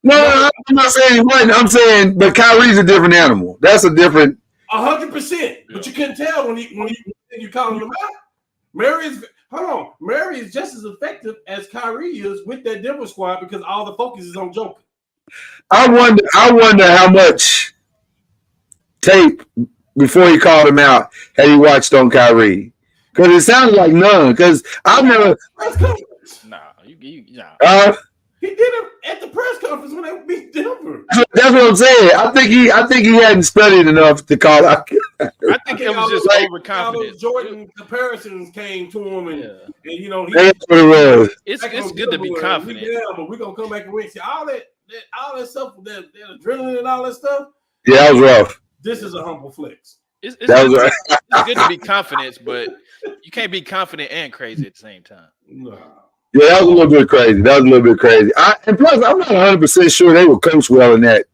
No, I'm not saying he wasn't. I'm saying, but Kyrie's a different animal. That's a different. 100%. But you couldn't tell when you calling him out. Murray is just as effective as Kyrie is with that Denver squad because all the focus is on Joker. I wonder how much tape before he called him out had he watched on Kyrie. Because it sounds like none. Because I've never. Nah, he did it at the press conference when they beat Denver. That's what I'm saying. I think he hadn't studied enough to call out. I think it was just overconfident. Jordan comparisons came to him, and you know that's what it was. It's good to be confident. Yeah, but we're gonna come back and win. See all that stuff, that adrenaline and all that stuff. Yeah, that was rough. This is a humble flex. It's good to be confident, but you can't be confident and crazy at the same time. No. Yeah, that was a little bit crazy. And plus, I'm not 100% sure they were coached well in that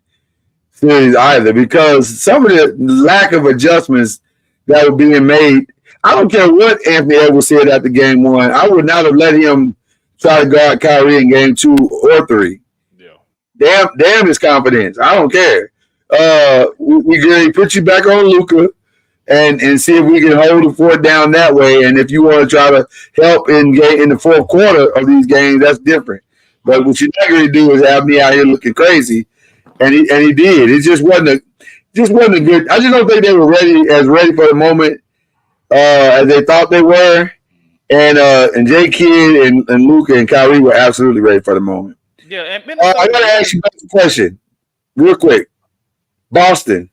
series either, because some of the lack of adjustments that were being made. I don't care what Anthony Edwards said after game one. I would not have let him try to guard Kyrie in game 2 or 3. Yeah. Damn his confidence. I don't care. We can put you back on Luka and see if we can hold the fort down that way. And if you want to try to help in the fourth quarter of these games, that's different. But what you're not going to do is have me out here looking crazy. And he did. It just wasn't a good. I just don't think they were ready for the moment as they thought they were. And J Kidd and Luka and Kyrie were absolutely ready for the moment. Yeah, and I got to ask you a question real quick. Boston.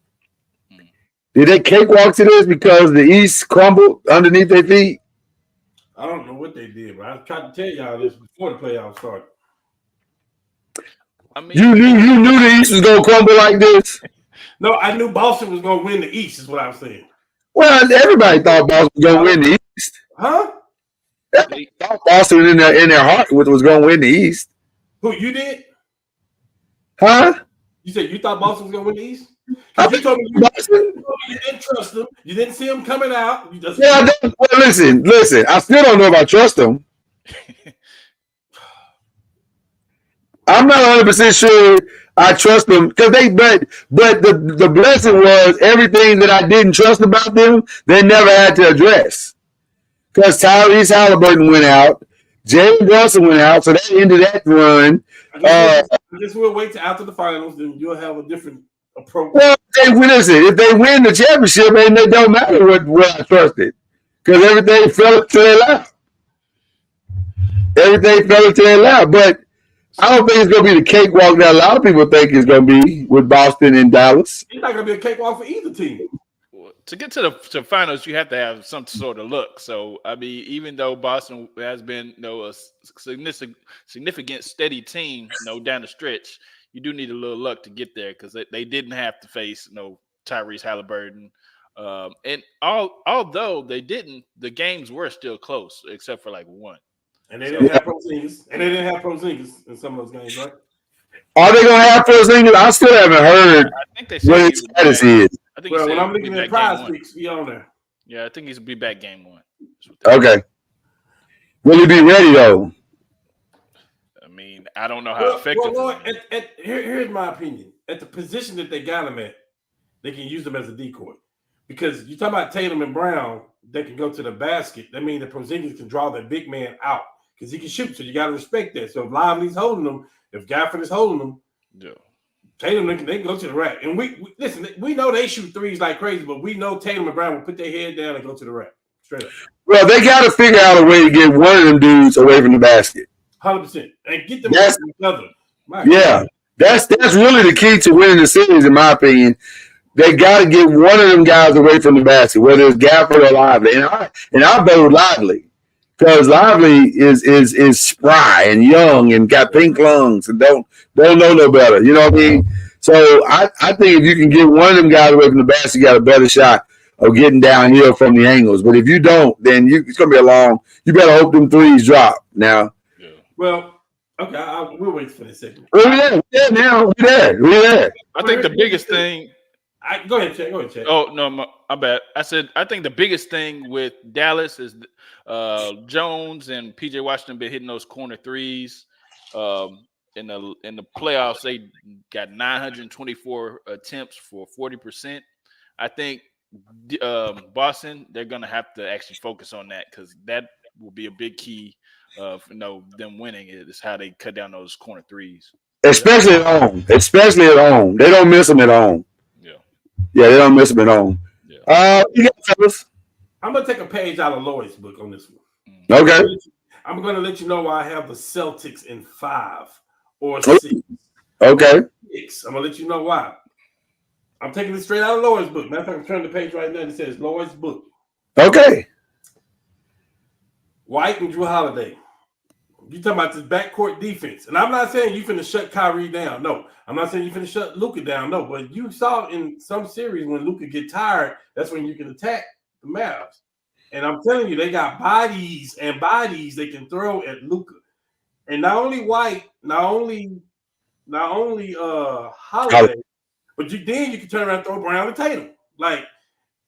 Did they cakewalk to this because the East crumbled underneath their feet? I don't know what they did, but I tried to tell y'all this before the playoffs started. I mean, you knew the East was gonna crumble like this. No, I knew Boston was gonna win the East. Is what I'm saying. Well, everybody thought Boston was gonna win the East. Huh? Everybody thought Boston in their heart was gonna win the East. Who, you did? Huh? You said you thought Boston was gonna win the East? You told me you didn't trust them. You didn't see them coming out. Well, listen. I still don't know if I trust them. I'm not 100% sure. I trust them because but the blessing was everything that I didn't trust about them, they never had to address. Because Tyrese Halliburton went out, Jalen Brunson went out, so that ended that run. I guess we'll wait till after the finals, then you'll have a different approach. Well, if they win the championship, and it don't matter what I trusted, because everything fell into their lap. Everything fell into their lap, but I don't think it's going to be the cakewalk that a lot of people think it's going to be with Boston and Dallas. It's not going to be a cakewalk for either team. To get to the finals, you have to have some sort of luck. So, I mean, even though Boston has been a significant, steady team, down the stretch, you do need a little luck to get there because they didn't have to face Tyrese Halliburton. And although they didn't, the games were still close except for like one. And they didn't have Porzingis in some of those games, right? Are they going to have Porzingis? I still haven't heard I think they said what his status is. I think when I'm looking at prize picks, he on there. Yeah, I think he's be back game one. Okay. Will he be ready though? I mean, I don't know how effective. Well, here's my opinion. At the position that they got him at, they can use him as a decoy. Because you talk about Tatum and Brown, they can go to the basket. That means that Porzingis can draw that big man out because he can shoot. So you got to respect that. So if Lively's holding them, if Gafford is holding them, yeah. Tatum, they can go to the rack. And we listen, we know they shoot threes like crazy, but we know Tatum and Brown will put their head down and go to the rack. Straight up. Well, they got to figure out a way to get one of them dudes away from the basket. 100%. And get them away from each other. Yeah. That's really the key to winning the series, in my opinion. They got to get one of them guys away from the basket, whether it's Gafford or Lively. And I vote Lively because Lively is spry and young and got pink lungs and don't know no better. You know what I mean? So I think if you can get one of them guys away from the basket, you got a better shot of getting downhill from the angles. But if you don't, then it's going to be a long. You better hope them threes drop now. Yeah. Well, okay, we'll wait for a second. We're there. I think the biggest thing. Go ahead, Chad. Oh, no, my bad. I think the biggest thing with Dallas is Jones and PJ Washington been hitting those corner threes. In the playoffs, they got 924 attempts for 40%. I think Boston, they're going to have to actually focus on that because that will be a big key of them winning is how they cut down those corner threes. Especially at home. They don't miss them at home. Yeah, they don't miss them at home. Yeah. You got fellas. I'm going to take a page out of Lloyd's book on this one. Okay. I'm going to let you know why I have the Celtics in 5 or 6. Okay. 6. I'm going to let you know why. I'm taking it straight out of Lloyd's book. Matter of fact, I'm turning the page right now and it says Lloyd's book. Okay. White and Drew Holiday. You talking about this backcourt defense. And I'm not saying you finna shut Kyrie down. No. I'm not saying you finna shut Luka down. No. But you saw in some series when Luka get tired, that's when you can attack the Mavs. And I'm telling you, they got bodies they can throw at Luka. And not only White, not only Holiday, but you can turn around and throw Brown and Tatum. Like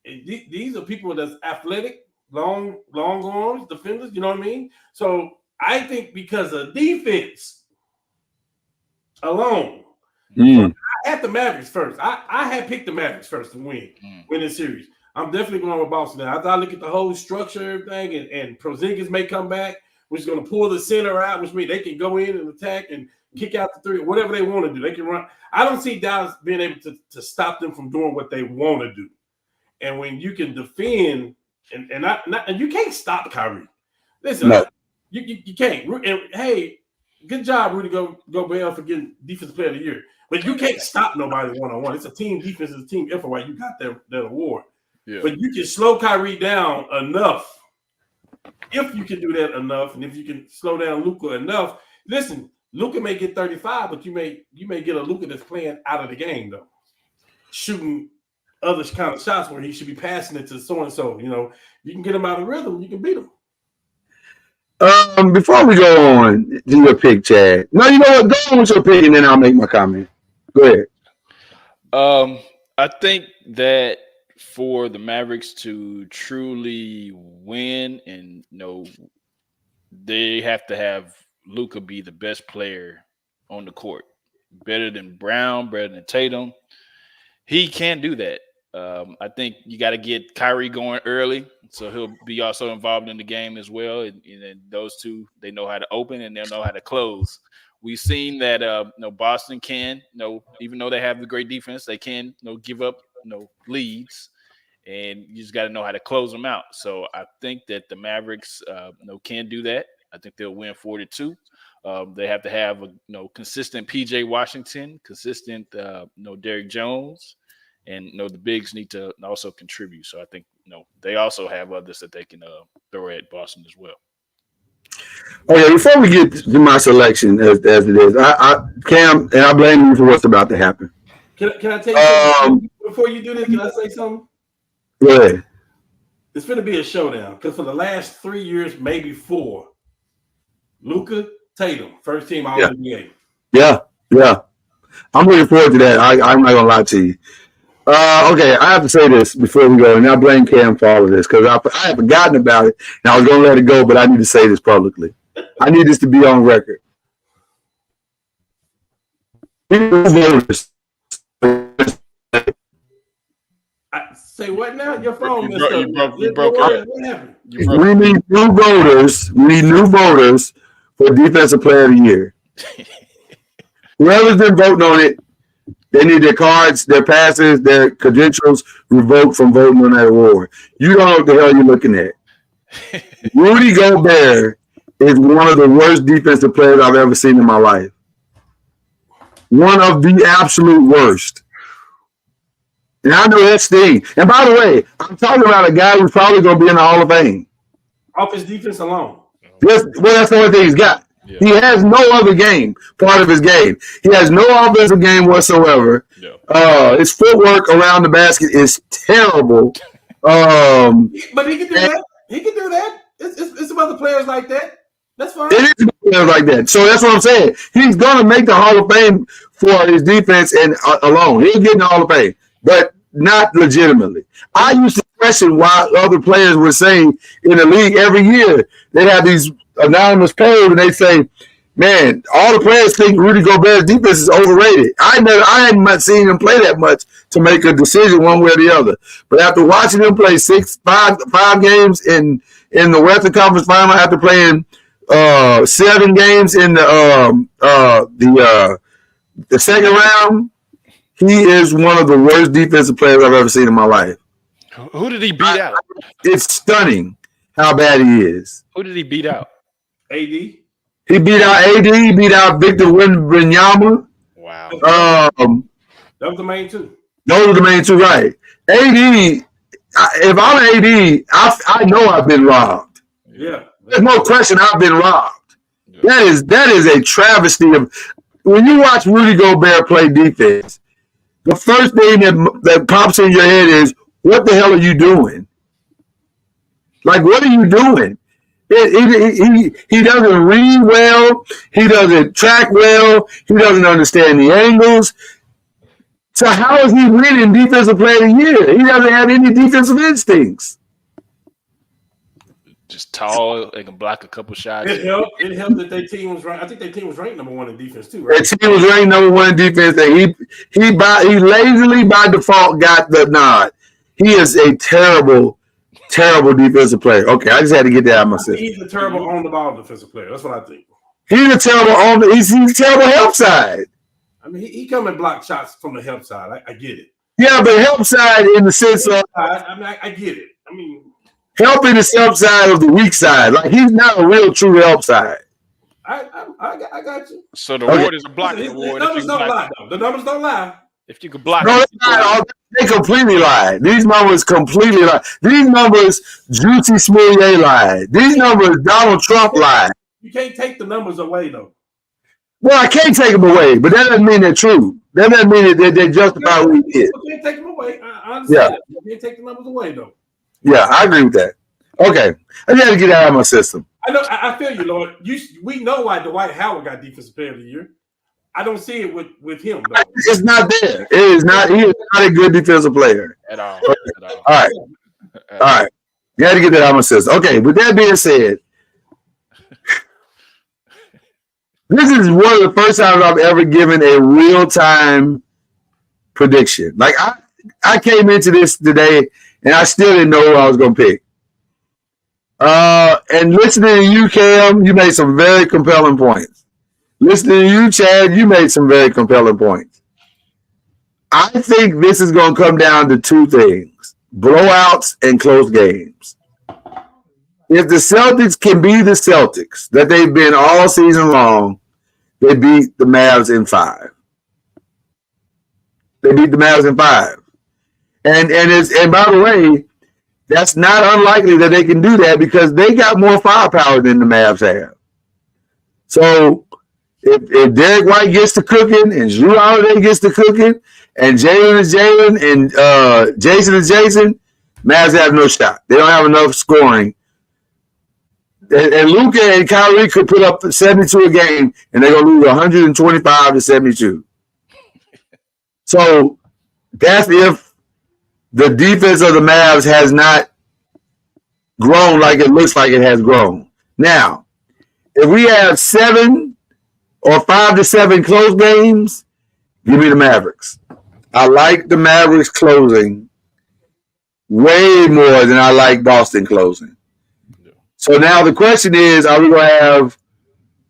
these are people that's athletic, long arms, defenders, you know what I mean? So I think because of defense alone, I had the Mavericks first. I had picked the Mavericks first to win this series. I'm definitely going with Boston now. After I look at the whole structure, everything, and Porzingis may come back, which is going to pull the center out, which means they can go in and attack and kick out the three, whatever they want to do. They can run. I don't see Dallas being able to stop them from doing what they want to do. And when you can defend, and you can't stop Kyrie. Listen, no. You can't. And hey, good job, Rudy Gobert, for getting Defensive Player of the Year. But you can't stop nobody one-on-one. It's a team defense, it's a team effort while you got that award. Yeah. But you can slow Kyrie down enough. If you can do that enough, and if you can slow down Luka enough, listen, Luka may get 35, but you may get a Luka that's playing out of the game though, shooting other kind of shots where he should be passing it to so and so. You can get him out of rhythm, you can beat him. Before we go on, do your pick, Chad. No, you know what? Go on with your pick, and then I'll make my comment. Go ahead. I think that for the Mavericks to truly win, and they have to have Luka be the best player on the court. better than Brown, better than Tatum. He can't do that. I think you got to get Kyrie going early, so he'll be also involved in the game as well. And those two, they know how to open and they'll know how to close. We've seen that Boston can, even though they have the great defense, they can give up leads, and you just got to know how to close them out. So I think that the Mavericks can do that. I think they'll win 4-2. They have to have a consistent PJ Washington, consistent Derrick Jones. And the bigs need to also contribute. So I think they also have others that they can throw at Boston as well. Okay, before we get to my selection as it is, Cam, and I blame you for what's about to happen. Can I tell you something? Before you do this, can I say something? Go ahead. It's going to be a showdown because for the last 3 years, maybe 4, Luka, Tatum, first team All NBA. Yeah. I'm looking forward to that. I'm not going to lie to you. Okay, I have to say this before we go, and I blame Cam for all of this because I had forgotten about it, and I was going to let it go, but I need to say this publicly. I need this to be on record. Say what now? Your phone messed up. You broke up. What happened? We need new voters. We need new voters for Defensive Player of the Year. Whoever's been voting on it, they need their cards, their passes, their credentials revoked from voting on that award. You don't know what the hell you're looking at. Rudy Gobert is one of the worst defensive players I've ever seen in my life. One of the absolute worst. And I know that's Steve. And by the way, I'm talking about a guy who's probably going to be in the Hall of Fame. Off his defense alone. That's the only thing he's got. Yeah. He has no other part of his game. He has no offensive game whatsoever. Yeah. His footwork around the basket is terrible. But he can do that. He can do that. It's some other players like that. That's fine. It is players like that. So that's what I'm saying. He's going to make the Hall of Fame for his defense and alone. He'll get in the Hall of Fame, but not legitimately. I used to question why other players were saying in the league every year they have these anonymous polls and they say, man, all the players think Rudy Gobert's defense is overrated. I hadn't seen him play that much to make a decision one way or the other. But after watching him play five games in the Western Conference Final, after playing 7 games in the second round, he is one of the worst defensive players I've ever seen in my life. Who did he beat out? It's stunning how bad he is. Who did he beat out? AD. He beat out AD. He beat out Victor Wembanyama. Wow. That was the main two. Those are the main two, right? AD. If I'm AD, I know I've been robbed. Yeah. There's no question I've been robbed. Yeah. That is a travesty of when you watch Rudy Gobert play defense. The first thing that pops in your head is, what the hell are you doing? Like, what are you doing? He doesn't read well. He doesn't track well. He doesn't understand the angles. So how is he winning Defensive Player of the Year? He doesn't have any defensive instincts. Just tall, they can block a couple shots. It helped that their team was ranked. I think their team was ranked number 1 in defense too, right? Their team was ranked number 1 in defense. And he lazily by default got the nod. He is a terrible, terrible defensive player. Okay, I just had to get that out of my system. He's a terrible on the ball defensive player. That's what I think. He's a terrible he's a terrible help side. I mean, he come and block shots from the help side. I get it. Yeah, but help side in the sense of I get it. I mean, helping the help side of the weak side. Like, he's not a real true help side. I got you. So the award is a blocking award. The numbers don't lie, though. The numbers don't lie. If you could block, no, they completely lied. These numbers completely lied. These numbers, Juicy Smoulier lied. These numbers, Donald Trump lied. You can't take the numbers away, though. Well, I can't take them away, but that doesn't mean they're true. That doesn't mean that they justify what he did. You can't take them away. I understand. Yeah. You can't take the numbers away, though. Yeah, I agree with that. Okay, I got to get out of my system. I know. I feel you, Lord. We know why Dwight Howard got Defensive Player of the Year. I don't see it with him, though. It's not there. It is not. He is not a good defensive player at all. All right. You got to get that out of my system. Okay, with that being said, This is one of the first times I've ever given a real-time prediction. Like I came into this today and I still didn't know who I was going to pick. And listening to you, Cam, you made some very compelling points. Listening to you, Chad, you made some very compelling points. I think this is going to come down to two things: blowouts and close games. If the Celtics can be the Celtics that they've been all season long, they beat the Mavs in 5. They beat the Mavs in 5. And by the way, that's not unlikely that they can do that because they got more firepower than the Mavs have. So if Derek White gets to cooking and Jrue Holiday gets to cooking and Jalen is Jalen and Jason is Jason, Mavs have no shot. They don't have enough scoring. And Luka and Kyrie could put up 72 a game, and they're going to lose 125 to 72. So that's if the defense of the Mavs has not grown like it looks like it has grown. Now, if we have 7 or 5 to 7 close games, give me the Mavericks. I like the Mavericks closing way more than I like Boston closing. So now the question is, are we going to have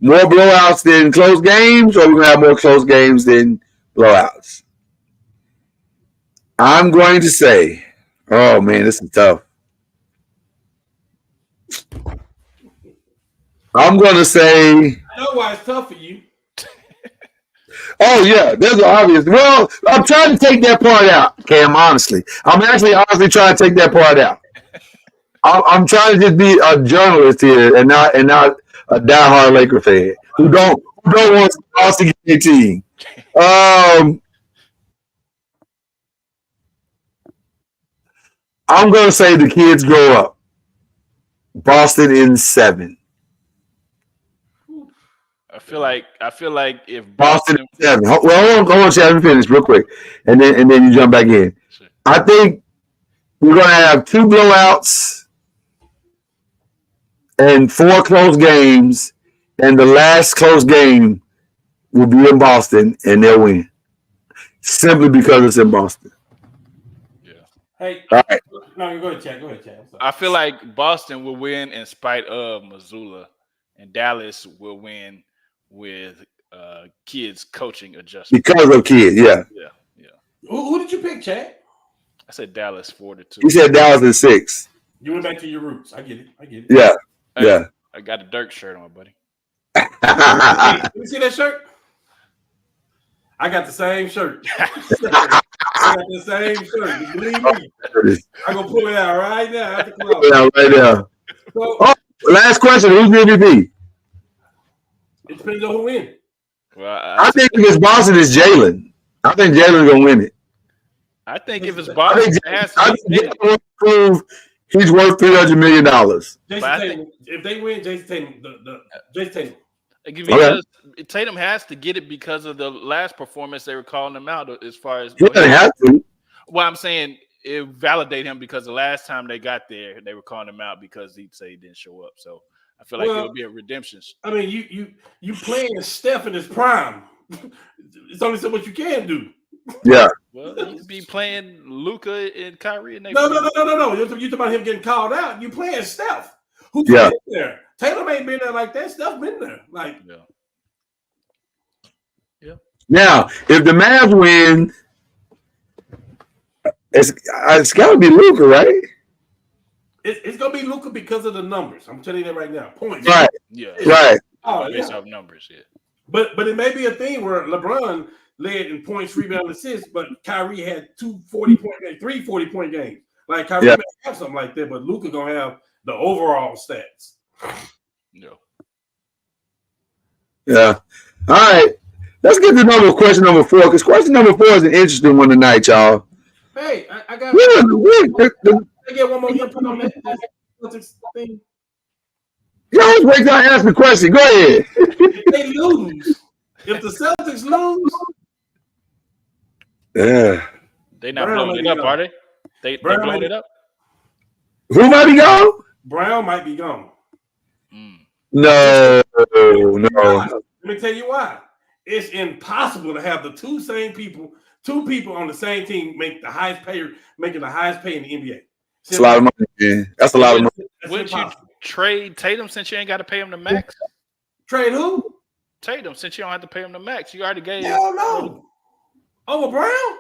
more blowouts than close games, or are we going to have more close games than blowouts? I'm going to say, oh, man, this is tough. I'm going to say. I know why it's tough for you. Oh, yeah, there's an obvious. Well, I'm trying to take that part out, Cam, honestly. I'm actually honestly trying to take that part out. I'm trying to just be a journalist here and not a diehard Laker fan who don't want Boston to get a team. I'm going to say the kids grow up. Boston in 7. I feel like if Boston in 7. Well, hold on, Chad, let me finish real quick, and then you jump back in. Sure. I think we're going to have 2 blowouts and 4 close games, and the last close game will be in Boston, and they'll win. Simply because it's in Boston. Yeah. Hey, all right. No, go ahead, Chad. Go ahead, Chad. I feel like Boston will win in spite of Missoula, and Dallas will win with kids coaching adjustment. Because of kids, yeah. Yeah. Who did you pick, Chad? I said Dallas 4-2. You said Dallas in 6. You went back to your roots. I get it. Yeah. Hey, yeah. I got a Dirk shirt on, buddy. Hey, let me see that shirt. I got the same shirt. I got the same shirt. Believe me. I'm gonna pull it out right now. Right now. So, last question: who's the MVP? It depends on who wins. Well, I think if it's Boston, it's Jalen. I think Jalen's gonna win it. I think if it's Boston, it has I to be. think Jalen will prove he's worth $300 million. Jason Tatum. If they win, Jason Tatum. Jason Tatum. Because Tatum has to get it because of the last performance they were calling him out as far as. He doesn't have to. Well, I'm saying it validate him because the last time they got there, they were calling him out because he'd say he didn't show up. So I feel like it would be a redemption. I mean, you playing Steph in his prime. It's only so much you can do. Yeah. Well, you could be playing Luka and Kyrie. And No. You're talking about him getting called out. You playing Steph. Who's been there? Tatum ain't been there like that. Steph been there. Like, yeah. Now, if the Mavs win, it's got to be Luka, right? It's gonna be Luka because of the numbers. I'm telling you that right now. Points. Right. Yeah. Right. Based off numbers, yeah. But it may be a thing where LeBron led in points, rebound, assists, but Kyrie had 2 40-point games, 3 40-point games. Like Kyrie may have something like that, but Luka gonna have the overall stats. Yeah. All right. Let's get to question number 4, because question number 4 is an interesting one tonight, y'all. Hey, I got. I get one more input on that thing. You always wait till I ask the question. Go ahead. If they lose, if the Celtics lose, They're not blowing it up, are they? They blowing it up. Who might be gone? Brown might be gone. No. Let me tell you why. It's impossible to have the two people on the same team making the highest pay in the NBA. That's a lot of money, man. That's a lot of money. Wouldn't you trade Tatum since you ain't got to pay him the max? Trade who? Tatum, since you don't have to pay him the max. You already gave. Hell no. Over Brown?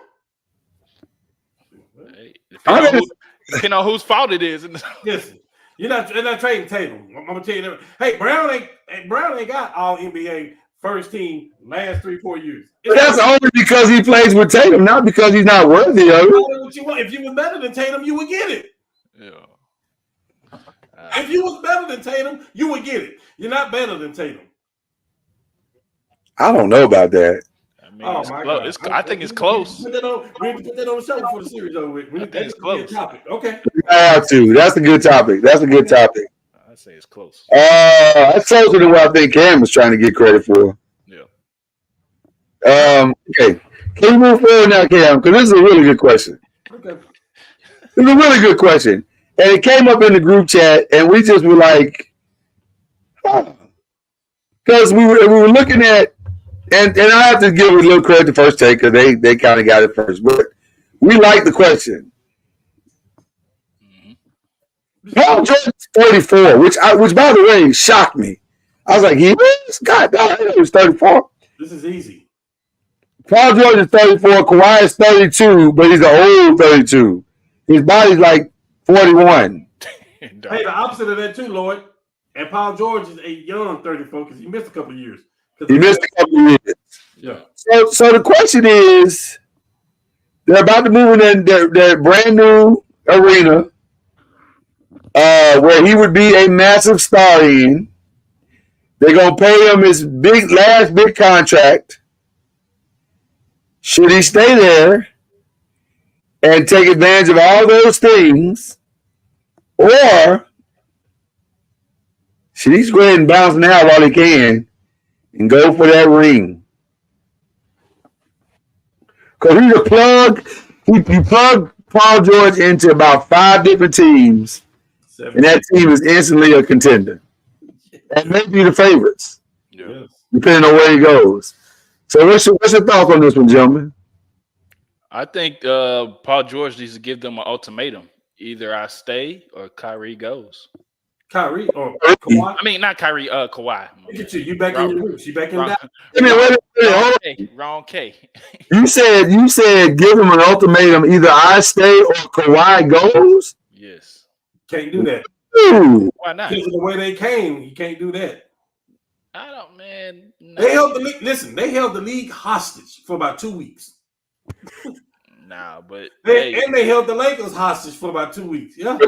Hey, depending on whose fault it is. Listen, you're not trading Tatum. I'm gonna tell you that. Hey, Brown ain't got all NBA first team last 3-4 years. But that's only because he plays with Tatum, not because he's not worthy of it. What you want. If you was better than Tatum, you would get it. Yeah. If you was better than Tatum, you would get it. You're not better than Tatum. I don't know about that. I mean, I think it's close. We have to put that on the show before the series over with. It's close. Topic. Okay. I have to. That's a good topic. I'd say it's close. That's closer than what I think Cam was trying to get credit for. Yeah. Okay. Can we move forward now, Cam? Because this is a really good question. Okay. It's a really good question. And it came up in the group chat, and we just were like, because we were looking at, and I have to give a little credit to First Take because they kind of got it first. But we like the question. Paul George's 34, which by the way shocked me. I was like, he is? God, he was 34. This is easy. Paul George is 34. Kawhi is 32, but he's an old 32. His body's like 41. Hey, the opposite of that too, Lloyd. And Paul George is a young 34 because he missed a couple of years. He missed a couple of years. Yeah. So the question is, they're about to move in their brand new arena, where he would be a massive star in. They're gonna pay him his last big contract. Should he stay there and take advantage of all those things, or should he go ahead and bounce now while he can and go for that ring? Because he's a plug. He plugged Paul George into about 5 different teams, and that team is instantly a contender. And maybe the favorites, depending on where he goes. So what's your thoughts on this one, gentlemen? I think Paul George needs to give them an ultimatum. Either I stay or Kyrie goes. Kyrie or Kawhi? I mean, not Kyrie, Kawhi. Look at you. You back in your roots. You back in that. Wrong K. You said give him an ultimatum. Either I stay or Kawhi goes? Yes. Can't do that. Ooh. Why not? Because of the way they came, you can't do that. I don't, man. No. They held the league. Listen, they held the league hostage for about 2 weeks. Nah, but they held the Lakers hostage for about 2 weeks. Yeah,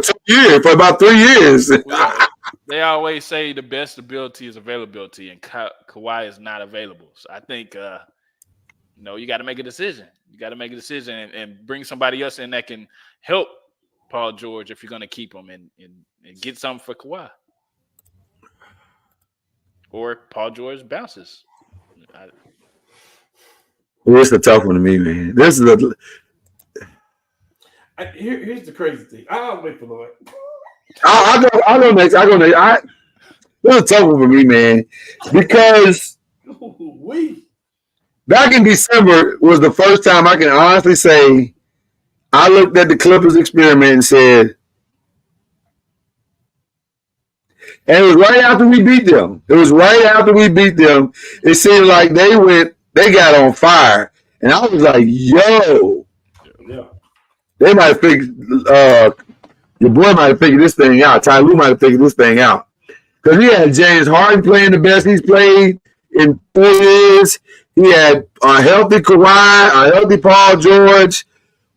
for about 3 years. They always say the best ability is availability, and Kawhi is not available. So I think, you got to make a decision. You got to make a decision and bring somebody else in that can help Paul George if you're going to keep him and get something for Kawhi. Or Paul George bounces. It's a tough one to me, man. This is here's the crazy thing. I'll wait for Lloyd. I'll go next. This is a tough one for me, man, because back in December was the first time I can honestly say I looked at the Clippers experiment and said, and it was right after we beat them. It seemed like they got on fire. And I was like, yo. Yeah. They might have figured, your boy might have figured this thing out. Ty Lue might have figured this thing out. Because he had James Harden playing the best he's played in 4 years. He had a healthy Kawhi, a healthy Paul George,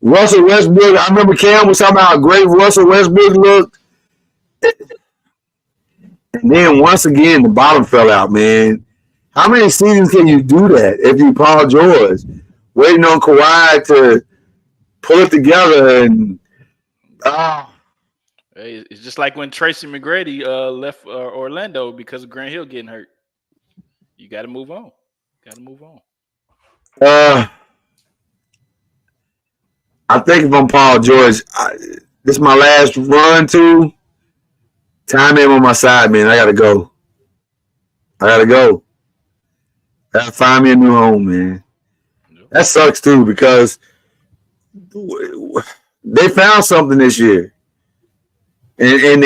Russell Westbrook. I remember Cam was talking about how great Russell Westbrook looked. And then once again, the bottom fell out, man. How many seasons can you do that if you Paul George? Waiting on Kawhi to pull it together and Hey, it's just like when Tracy McGrady left Orlando because of Grant Hill getting hurt. You got to move on. I think if I'm Paul George, this is my last run too. Time him on my side, man. I gotta go. Gotta find me a new home, man. That sucks too because they found something this year, and you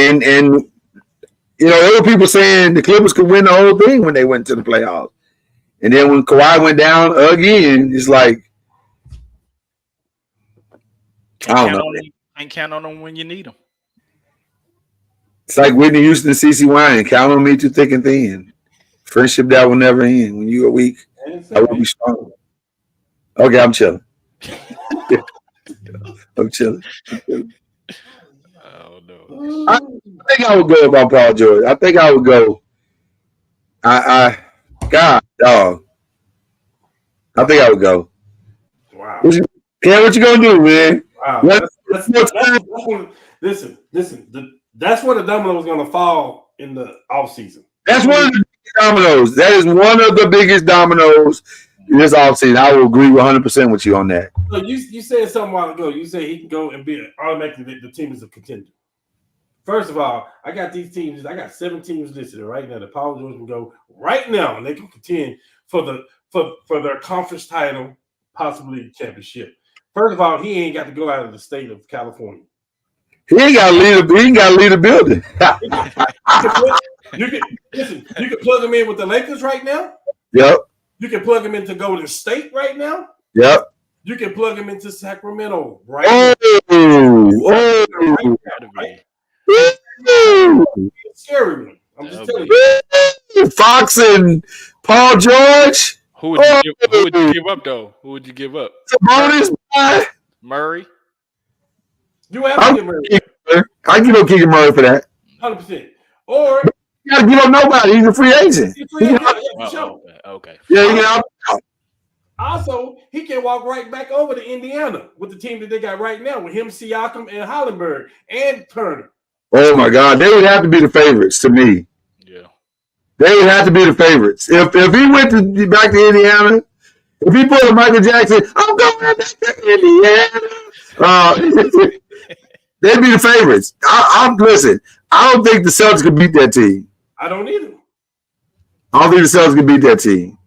know there were people saying the Clippers could win the whole thing when they went to the playoffs, and then when Kawhi went down again, it's like I don't know. Can't count on them when you need them. It's like Whitney Houston and CeCe Winans. Count on me through thick and thin. Friendship that will never end. When you are weak, I will be strong. Okay, I'm chilling. I'm chilling. Oh no. I think I would go about Paul George. I think I would go. God, dog. I think I would go. Wow. Ken, what you gonna do, man? Wow. Listen. That's where the domino is going to fall in the offseason. That's one of the biggest dominoes. That is one of the biggest dominoes in this offseason. I will agree 100% with you on that. So you said something a while ago. You said he can go and be automatically the team is a contender. First of all, I got these teams. I got 7 teams listed right now. The Paul George can go right now, and they can contend for their conference title, possibly championship. First of all, he ain't got to go out of the state of California. He ain't got to lead the building. You can plug him in with the Lakers right now. Yep. You can plug him into Golden State right now. Yep. You can plug him into Sacramento right now. Scary one. I'm just telling you. Fox and Paul George. Who would you give up though? Who would you give up? Sabonis, Murray. You have to give Murray. I give up Keegan Murray for that. 100%. Or you gotta give up nobody. He's a free agent. Okay. Yeah, Also, he can walk right back over to Indiana with the team that they got right now with him, Siakam, and Hollenberg, and Turner. Oh my God, they would have to be the favorites to me. Yeah, they would have to be the favorites. If he went back to Indiana, if he put a Michael Jackson, I'm going back to Indiana. They'd be the favorites. Listen. I don't think the Celtics could beat that team. I don't either. I don't think the Celtics could beat that team.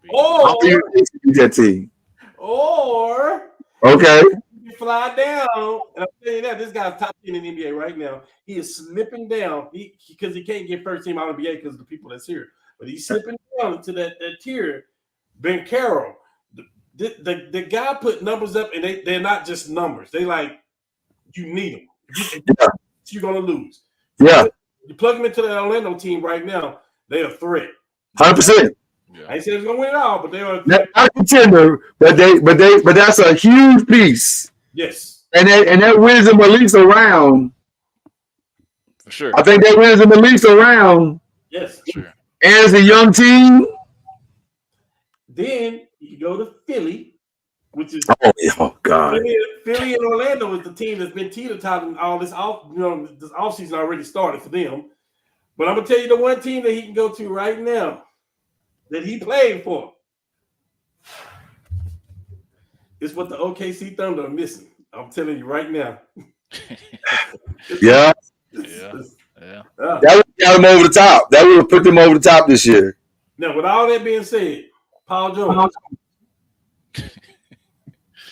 Or beat that team. Or okay, you fly down, and I'm telling you that this guy's top 10 in the NBA right now. He is slipping down because he can't get first team All NBA because of the people that's here. But he's slipping down into that tier. Ben Carroll, the guy put numbers up, and they're not just numbers. They like you need them. You're gonna lose. Yeah. You plug them into the Orlando team right now, they're a threat. 100%. I ain't saying it's gonna win it all, but they are not a contender, but that's a huge piece. Yes. And that wins them at least a round. For sure. I think that wins them at least a round. Yes. Sure. And as a young team. Then you go to Philly, which is oh God. Philly and Orlando is the team that's been teeter-tottering all this this offseason already started for them. But I'm gonna tell you the one team that he can go to right now that he played for is what the OKC Thunder are missing. I'm telling you right now. Yeah. That would have got them over the top. That would have put them over the top this year. Now, with all that being said, Paul George.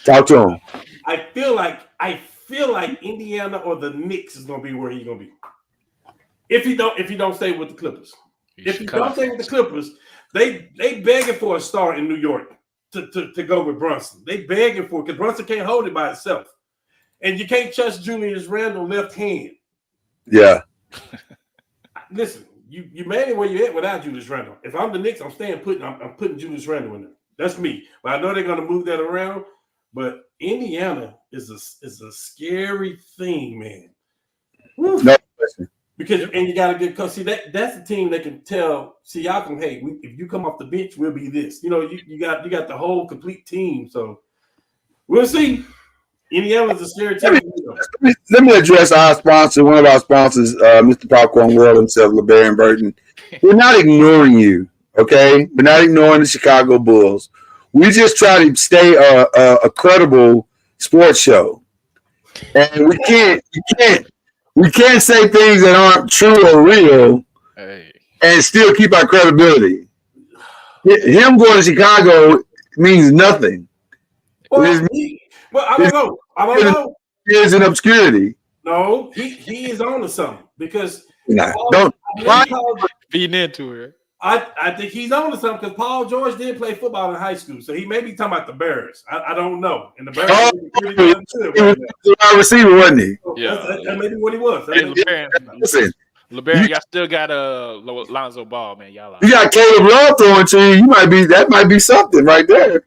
Talk to him. I feel like Indiana or the Knicks is gonna be where he's gonna be. If he don't stay with the Clippers. If he don't stay with the Clippers, they begging for a star in New York to go with Brunson. They begging for it because Brunson can't hold it by itself. And you can't trust Julius Randle left hand. Yeah. Listen, you man where you at without Julius Randle. If I'm the Knicks, I'm putting Julius Randle in there. That's me. But I know they're gonna move that around. But Indiana is a scary thing, man. Woo. No question. Because you got a good coach. See, that's the team that can tell Siakam, hey, if you come off the bench, we'll be this. You know, you got the whole complete team. So we'll see. Indiana's a scary team. Let me address our sponsor, one of our sponsors, Mr. Popcorn World himself, LeBaron Burton. We're not ignoring you, okay? We're not ignoring the Chicago Bulls. We just try to stay a credible sports show, and we can't say things that aren't true or real, and still keep our credibility. Him going to Chicago means nothing. Well, I don't know. He is in obscurity. No, he is on to something because Don't feeding into her. I think he's on to something because Paul George did play football in high school, so he may be talking about the Bears. I don't know. And the Bears are pretty good he was a wide receiver, wasn't he? Yeah, that may be what he was. Listen, LeBaron, y'all still got Lonzo Ball, man. Y'all you got Caleb Love throwing to you. That might be something right there.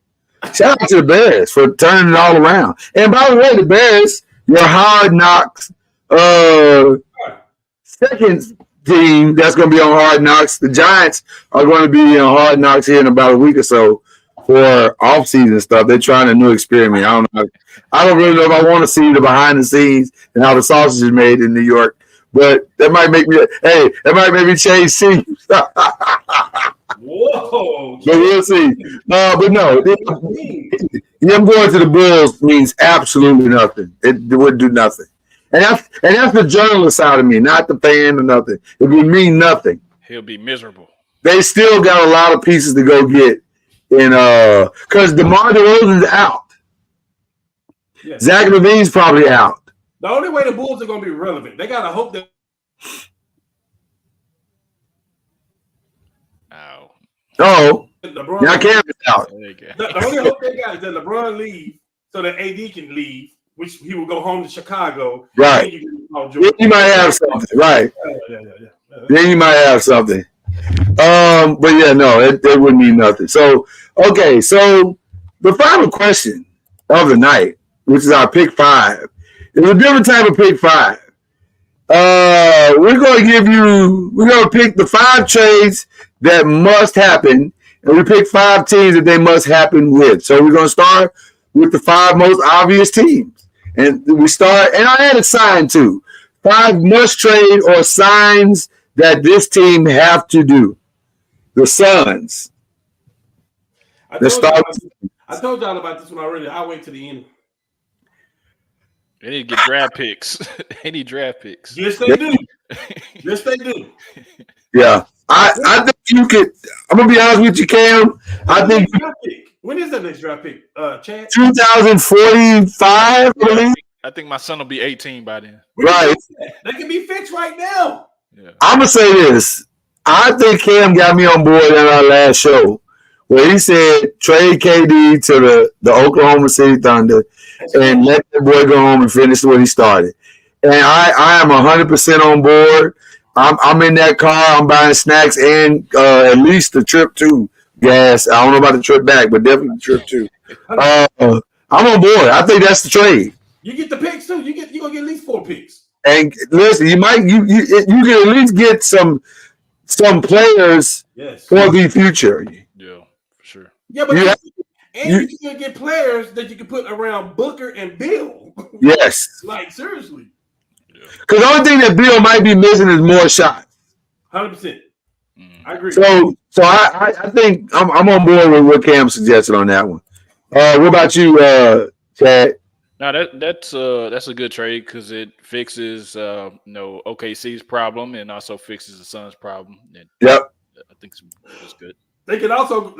Shout out to the Bears for turning it all around. And by the way, the Bears, your Hard Knocks second team that's going to be on Hard Knocks. The Giants are going to be on Hard Knocks here in about a week or so for off-season stuff. They're trying a new experiment. I don't really know if I want to see the behind the scenes and how the sausage is made in New York, but that might make me change teams. Whoa! But we'll see. But no, him going to the Bulls means absolutely nothing. It would do nothing. And that's the journalist side of me, not the fan or nothing. It would mean nothing. He'll be miserable. They still got a lot of pieces to go get, because DeMar DeRozan's out. Yeah. Zach LaVine's probably out. The only way the Bulls are going to be relevant, they got to hope that. Oh, LeBron now Cam is out. The only hope they got is that LeBron leave so that AD can leave, which he will go home to Chicago. Right. Then you might have something. Right. Yeah. Then you might have something. But yeah, no, it wouldn't mean nothing. So, okay, so the final question of the night, which is our pick 5, is a different type of pick 5. We're going to pick the 5 trades that must happen, and we pick 5 teams that they must happen with. So we're going to start with the 5 most obvious teams. And we start, and I added sign too. 5 must trade or signs that this team have to do. The Suns. I told y'all about this one already. I'll wait to the end. They need to get draft picks. They need draft picks. Yes, they do. Yes, they do. Yeah. I think you could. I'm gonna be honest with you, Cam. I think when is that next draft pick, Chad? 2045. I think my son will be 18 by then. Right. They can be fixed right now. Yeah. I'm gonna say this. I think Cam got me on board in our last show where he said trade KD to the Oklahoma City Thunder and let that boy go home and finish what he started. And I am 100% on board. I'm in that car. I'm buying snacks and at least the trip to gas. I don't know about the trip back, but definitely the trip too. I'm on board. I think that's the trade. You get the picks too. You're gonna get at least 4 picks. And listen, you can at least get some players for the future. Yeah, for sure. Yeah, but you can get players that you can put around Booker and Bill. Yes. Like seriously. Because the only thing that Bill might be missing is more shots. 100%. I agree. So I think I'm on board with what Cam suggested on that one. What about you, Chad? No, that's a good trade because it fixes OKC's problem and also fixes the Suns' problem. And yep. I think it's good. They can also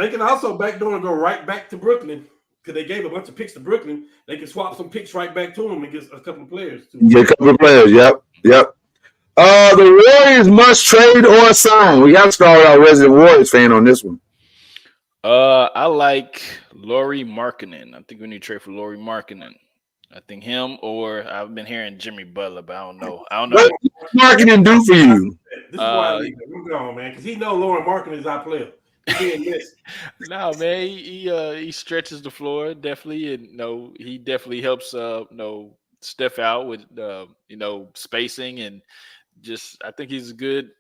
backdoor and go right back to Brooklyn because they gave a bunch of picks to Brooklyn. They can swap some picks right back to them and get a couple of players too. Get a couple of players. Yep. The Warriors must trade or sign. We got to start with our resident Warriors fan on this one. I like Lauri Markkanen. I think we need to trade for Lauri Markkanen. I think him or I've been hearing Jimmy Butler, but I don't know. What does Markkanen do for you? This is why I leave him going, man, because he knows Lauri Markkanen is our player. No, man, he stretches the floor definitely, and he definitely helps Steph out with spacing and just I think he's good.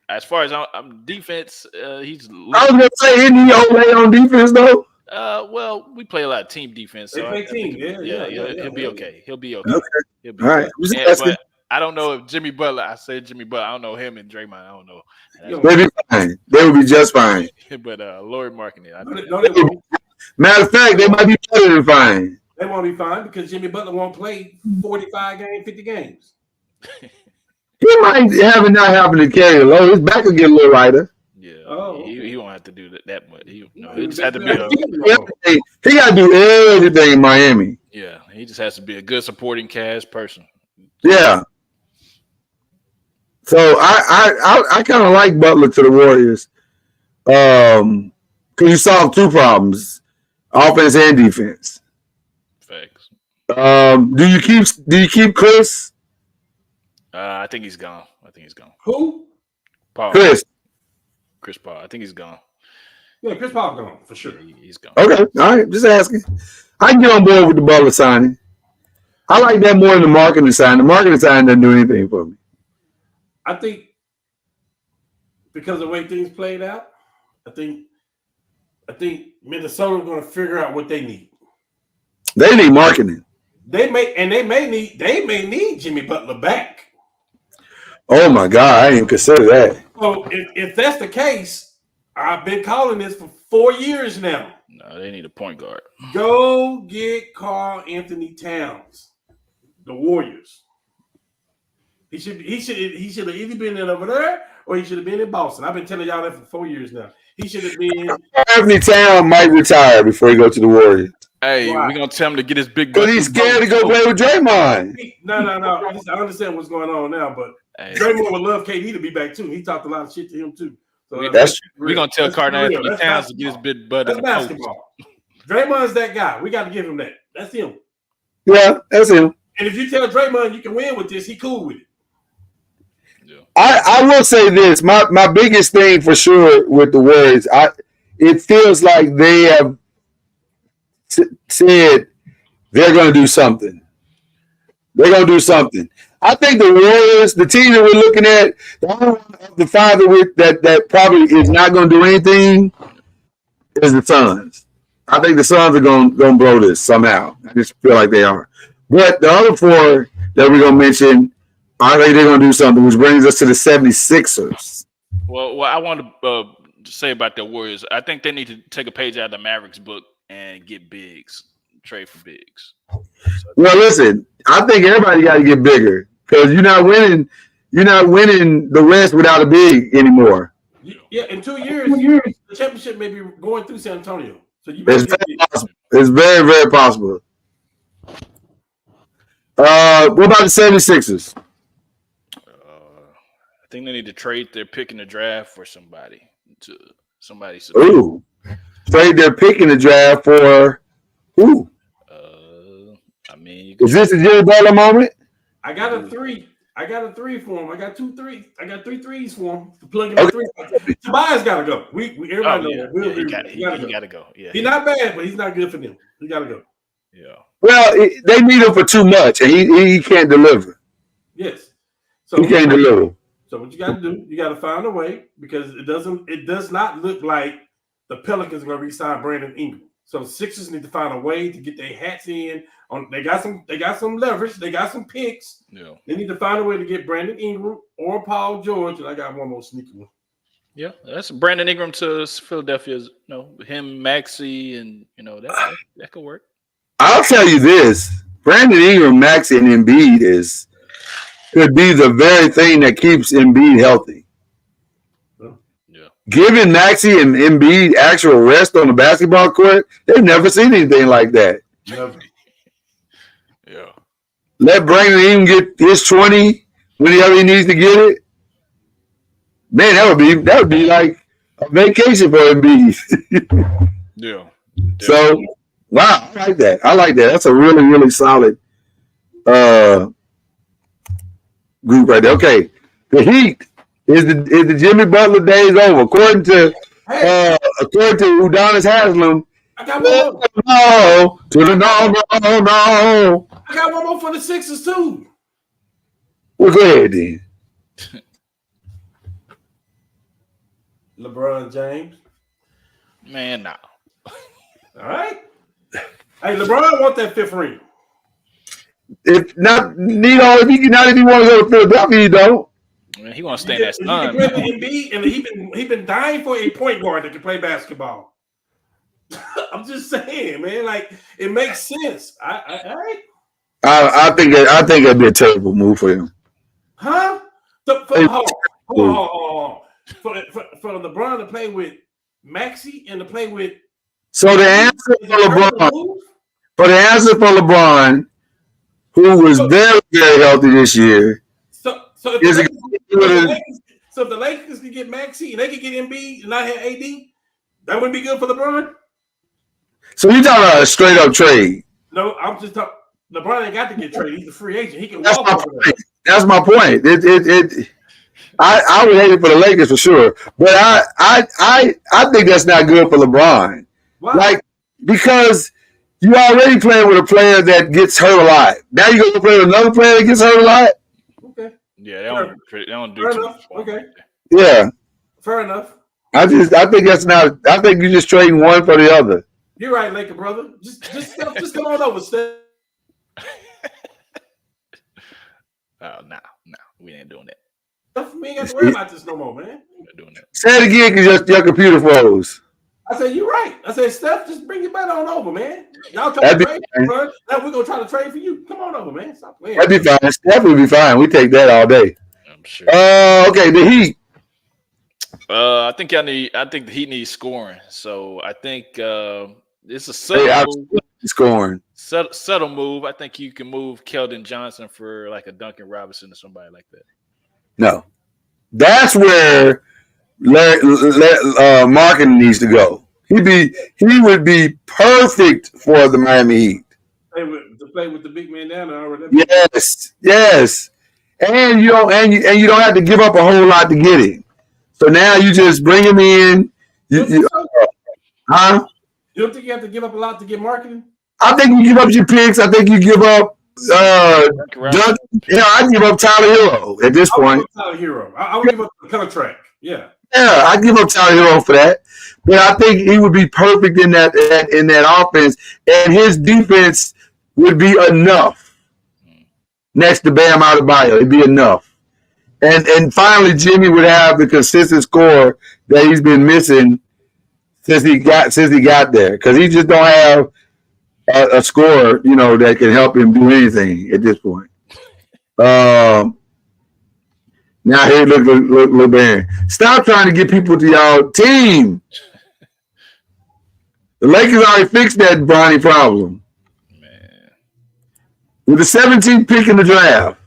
As far as I'm defense, he's. I was gonna say, isn't he okay on defense though? Well, we play a lot of team defense. So they play team, he'll be okay. He'll be okay. He'll be all right. But I don't know if Jimmy Butler. I said Jimmy Butler. I don't know him and Draymond. I don't know. They'll be fine. They will be just fine. But Lauri Markkanen. Matter of fact, they might be better than fine. They won't be fine because Jimmy Butler won't play 45 games, 50 games. He might have it not happen to carry the load. His back will get a little lighter. Yeah, Oh, he won't have to do that much. He okay. just had to be a He got to do everything in Miami. yeah. He just has to be a good supporting cast person. Yeah. So I kind of like Butler to the Warriors. Because you solved two problems, offense and defense. Facts. Do you keep Chris? I think he's gone. Who? Paul. Chris Paul. I think he's gone. Yeah, Chris Paul gone for sure. He's gone. Okay, all right. Just asking. I can get on board with the Butler signing. I like that more than the marketing sign. The marketing sign doesn't do anything for me. I think because of the way things played out, I think Minnesota's going to figure out what they need. They need marketing. They may need Jimmy Butler back. Oh my God, I didn't even consider that. So if that's the case, I've been calling this for 4 years now. No, they need a point guard. Go get Karl Anthony Towns, the Warriors. He should have either been in over there or he should have been in Boston. I've been telling y'all that for 4 years now. He should have been. Anthony Towns might retire before he goes to the Warriors. Hey, we're gonna tell him to get his big. Because he's scared to go play with Draymond. No. I understand what's going on now, but Draymond would love KD to be back too. He talked a lot of shit to him too. So we're gonna tell Karl Anthony Towns to get his big butt. That's basketball. Draymond's that guy. We got to give him that. That's him. Yeah, that's him. And if you tell Draymond you can win with this, he cool with it. I will say this. My biggest thing for sure with the Warriors, it feels like they have said they're going to do something. They're going to do something. I think the Warriors, the team that we're looking at, the only one of the five that probably is not going to do anything is the Suns. I think the Suns are going to blow this somehow. I just feel like they are. But the other four that we're going to mention, I think they're going to do something, which brings us to the 76ers. Well, I want to say about the Warriors. I think they need to take a page out of the Mavericks book and get bigs, trade for bigs. Well, listen, I think everybody got to get bigger because you're not winning the West without a big anymore. Yeah, in 2 years, the championship may be going through San Antonio. So you better it's very, very possible. What about the 76ers? I think they need to trade their pick in the draft for somebody. Ooh, trade their pick in the draft for who? I mean, is this a Jimmy Butler moment? I got a three for him. I got 2 3s. I got 3 threes for him. To plug in the three. Tobias got to go. Everybody knows. He got to go. Yeah, he's not bad, but he's not good for them. He got to go. Yeah. Well, they need him for too much, and he can't deliver. Yes. So he can't deliver. So what you got to do? You got to find a way because it does not look like the Pelicans are going to re-sign Brandon Ingram. So Sixers need to find a way to get their hats in. They got some leverage. They got some picks. Yeah. They need to find a way to get Brandon Ingram or Paul George. And I got one more sneaky one. Yeah, that's Brandon Ingram to Philadelphia's. Him, Maxey, and that could work. I'll tell you this: Brandon Ingram, Maxey, and Embiid could be the very thing that keeps Embiid healthy. Yeah. Giving Maxey and Embiid actual rest on the basketball court, they've never seen anything like that. Never. Yeah. Let Brandon Ingram get his 20 whenever he needs to get it. Man, that would be like a vacation for Embiid. Yeah. So, wow, I like that. That's a really, really solid group right there. Okay, the Heat is the Jimmy Butler days over, according to Udonis Haslem. I got one more. No, to the no. I got one more for the Sixers too. Well, go ahead then. LeBron James. Man, no. All right. Hey, LeBron want that 5th ring. If he want to go to Philadelphia, you don't. Man, he want to stay in that sun. And he been dying for a point guard that can play basketball. I'm just saying, man. Like it makes sense. I think that'd be a terrible move for him. Huh? Hold on. for LeBron to play with Maxey and to play with. So the answer for LeBron, who was very, very healthy this year, so if the Lakers could get Maxey and they could get Embiid and not have AD, that wouldn't be good for LeBron. So you talking about a straight up trade? No, I'm just talking. LeBron ain't got to get traded. He's a free agent. He can walk over there. That's my point. I would hate it for the Lakers for sure, but I think that's not good for LeBron. Why? Like, because you already playing with a player that gets hurt a lot. Now you're gonna play with another player that gets hurt a lot. Okay. Yeah, they don't do Fair too enough. much. Okay. Yeah. Fair enough. I think that's not. I think you're just trading one for the other. You're right, Laker brother. Just come on over, Steph. Oh, no, we ain't doing that. We ain't got to worry about this no more, man. We're not doing that. Say it again, because your computer froze. I said, you're right. I said, Steph, just bring your butt on over, man. Y'all trying to trade for us. Now we're going to try to trade for you. Come on over, man. Stop playing. That'd be fine. Steph would be fine. We take that all day. I'm sure. Okay, the Heat. I think the Heat needs scoring. So I think it's a subtle move. Scoring. Subtle move. I think you can move Keldon Johnson for like a Duncan Robinson or somebody like that. No. That's where marketing needs to go. He would be perfect for the Miami Heat. To play with the big man down there already. Yes. And you don't have to give up a whole lot to get him. So now you just bring him in. You huh? You don't think you have to give up a lot to get marketing? I think you give up your picks. I think you give up Duncan. I give up Tyler Hero at this point. Give up Tyler Hero. I would give up the contract. Yeah. Yeah, I give up Tyler Hero for that. But I think he would be perfect in that offense, and his defense would be enough next to Bam Adebayo. It'd be enough. And finally, Jimmy would have the consistent score that he's been missing since he got there, because he just don't have a scorer, that can help him do anything at this point. Now here, look, Baron. Stop trying to get people to y'all team. The Lakers already fixed that Bronny problem. Man. With the 17th pick in the draft,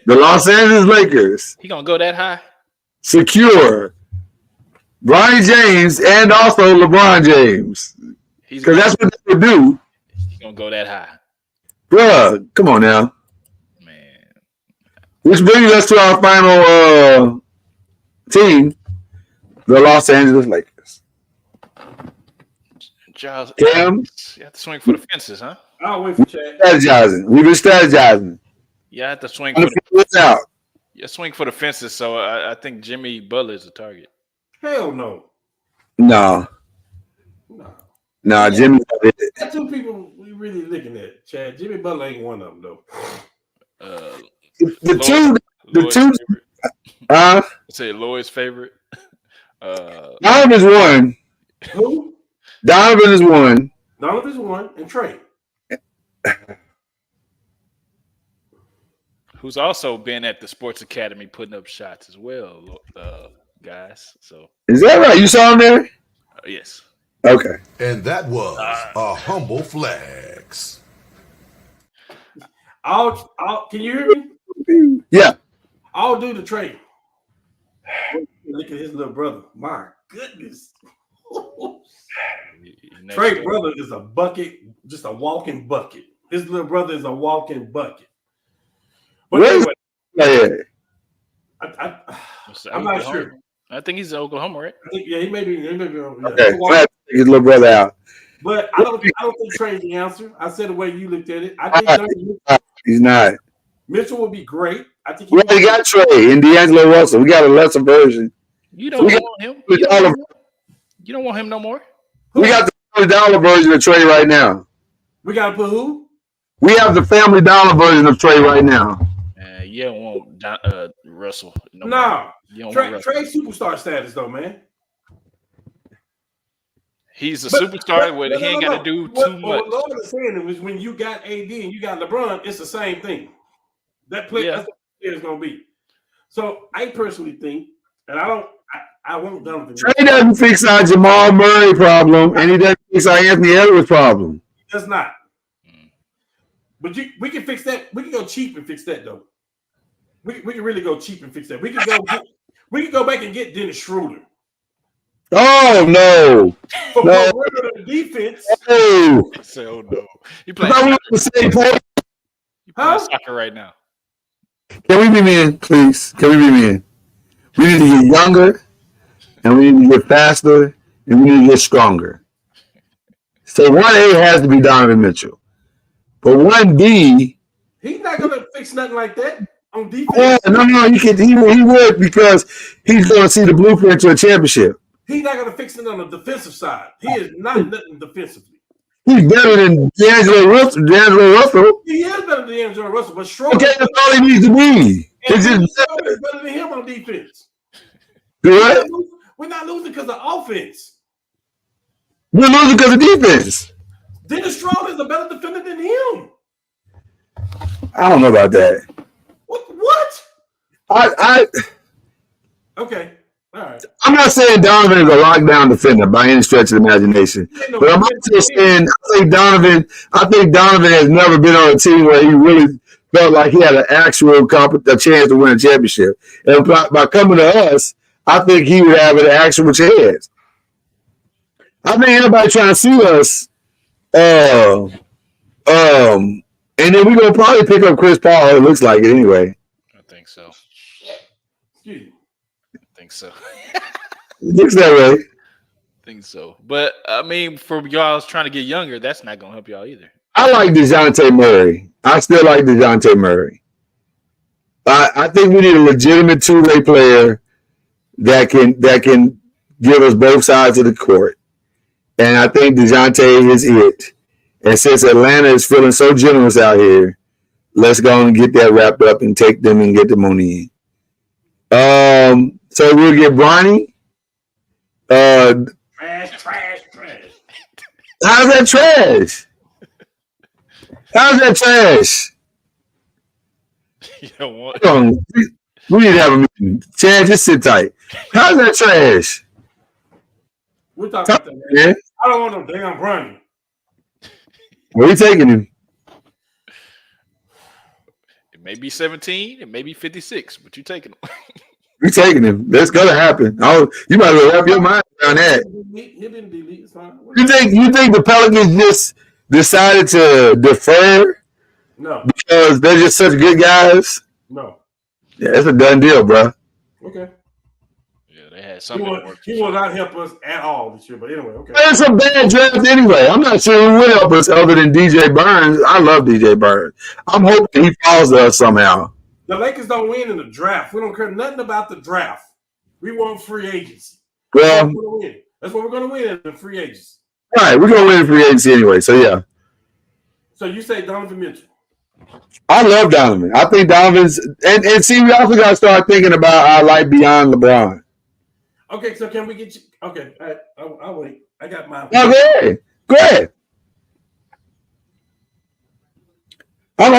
the Los Angeles Lakers. He gonna go that high? Secure Bronny James and also LeBron James. Because that's what they would do. He's gonna go that high. Bruh, come on now. Man. Which brings us to our final team, the Los Angeles Lakers. Giles, Cam? you have to swing for the fences, huh? I'll wait for Chad. We've been strategizing. Yeah, I have to swing for the fences. Out. Yeah, swing for the fences. So I think Jimmy Butler is the target. Hell no. No, Jimmy. That's two people we really looking at, Chad. Jimmy Butler ain't one of them, though. The two. I say Lloyd's favorite. Donovan's one. Who? Donovan is one. Donovan's one, and Trey. Who's also been at the Sports Academy putting up shots as well, guys. So is that right? You saw him there? Yes. Okay. And that was a humble flex. Can you hear me? Yeah. I'll do the trade. Look at his little brother. My goodness. Trey brother is a bucket, just a walking bucket. His little brother is a walking bucket. But anyway, I'm not sure. I think he's in Oklahoma, right? I think, he may be. Okay, take his little brother out. But I don't think Trey's the answer. I said the way you looked at it. I think he's not. Mitchell would be great. I think we already got Trey and D'Angelo Russell. We got a lesser version. You don't want him. You don't want him no more. We got the $family dollar version of Trey right now. We got to put who? We have the $family dollar version of Trey right now. You don't want Russell. No. Trey superstar status though, man. He's a superstar where he ain't got to do too much. What Lord is saying is when you got AD and you got LeBron, it's the same thing. That play, that's what it's going to be. So I personally think And I won't Donovan. Trey doesn't fix our Jamal Murray problem, and he doesn't fix our Anthony Edwards problem. He does not. But we can fix that. We can go cheap and fix that though. We can really go cheap and fix that. We can go back and get Dennis Schroeder. Oh no! For No. the defense. Oh, So no, you I playing thought we were the same point. soccer right now. Can we be men, please? Can we be men? We need to get younger, and we need to get faster, and we need to get stronger. So 1A has to be Donovan Mitchell, but 1B. He's not gonna fix nothing like that on defense. Yeah, no, he would because he's going to see the blueprint to a championship. He's not gonna fix it on the defensive side. He is not nothing defensively. He's better than D'Angelo Russell. He is better than D'Angelo Russell, but Schroeder Okay, that's all he needs to be. It's just is better than him on defense. what? We're not losing because of offense. We're losing because of defense. Dennis Schroeder is a better defender than him. I don't know about that. What? Okay. All right. I'm not saying Donovan is a lockdown defender by any stretch of the imagination, but I'm also saying I think Donovan has never been on a team where he really felt like he had an actual a chance to win a championship. And by coming to us, I think he would have an actual chance. I think everybody trying to see us, and then we're gonna probably pick up Chris Paul. It looks like it anyway. I think so. Excuse me. I think so. It looks that way. I think so. But I mean, for y'all trying to get younger, that's not gonna help y'all either. I like DeJounte Murray. I still like DeJounte Murray. I think we need a legitimate two-way player that can give us both sides of the court. And I think DeJounte is it. And since Atlanta is feeling so generous out here, let's go and get that wrapped up and take them and get them on the end. So we'll get Bronny. Trash. How's that trash? How's that trash? You don't want. We need to have a meeting. Chad, just sit tight. How's that trash? We're talking about that. Yeah. I don't want no damn Bronny. Where you taking him? It may be 17, it may be 56, but you taking them. We taking him. That's gonna happen. You might as well wrap your mind around that. He didn't delete. It's fine. You think the Pelicans just decided to defer No. because they're just such good guys? No. Yeah, it's a done deal, bro. Okay. Yeah, they had He something. will not help us at all this year. But anyway, okay. It's a bad draft anyway. I'm not sure who would help us other than DJ Burns. I love DJ Burns. I'm hoping he falls to us somehow. The Lakers don't win in the draft. We don't care nothing about the draft. We want free agency. Well, That's what we're going to win in the free agency. all right, we're gonna win free agency anyway. So yeah, So you say Donovan Mitchell. I love Donovan. I think Donovan's and see, we also got to start thinking about our life beyond LeBron. Okay, so can we get you? Okay, I'll wait. I got mine. No, go ahead. I'm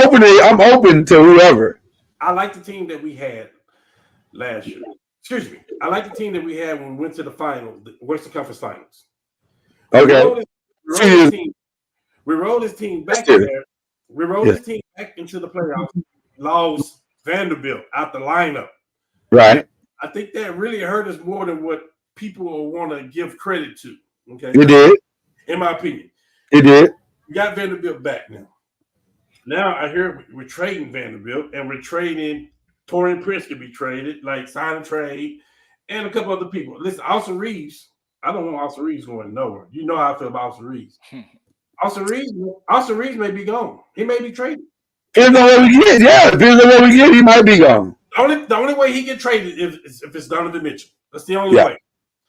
open to whoever. I like the team that we had last year. Excuse me. I like the team that we had when we went to the finals, the Western Conference Finals. Okay. We rolled this team back in there. We rolled this team back into the playoffs. Lost Vanderbilt out the lineup. Right. I think that really hurt us more than what people will want to give credit to. Okay. It did. In my opinion. It did. We got Vanderbilt back now. Now I hear we're trading Vanderbilt and we're trading Torian Prince could be traded, like sign and trade, and a couple other people. Listen, Austin Reeves. I don't want Austin Reeves going nowhere. You know how I feel about Austin Reeves. Austin Reeves may be gone. He may be traded. Depends on what we get. Yeah, depends on what we get. He might be gone. The only way he get traded is if it's Donovan Mitchell. That's the only way.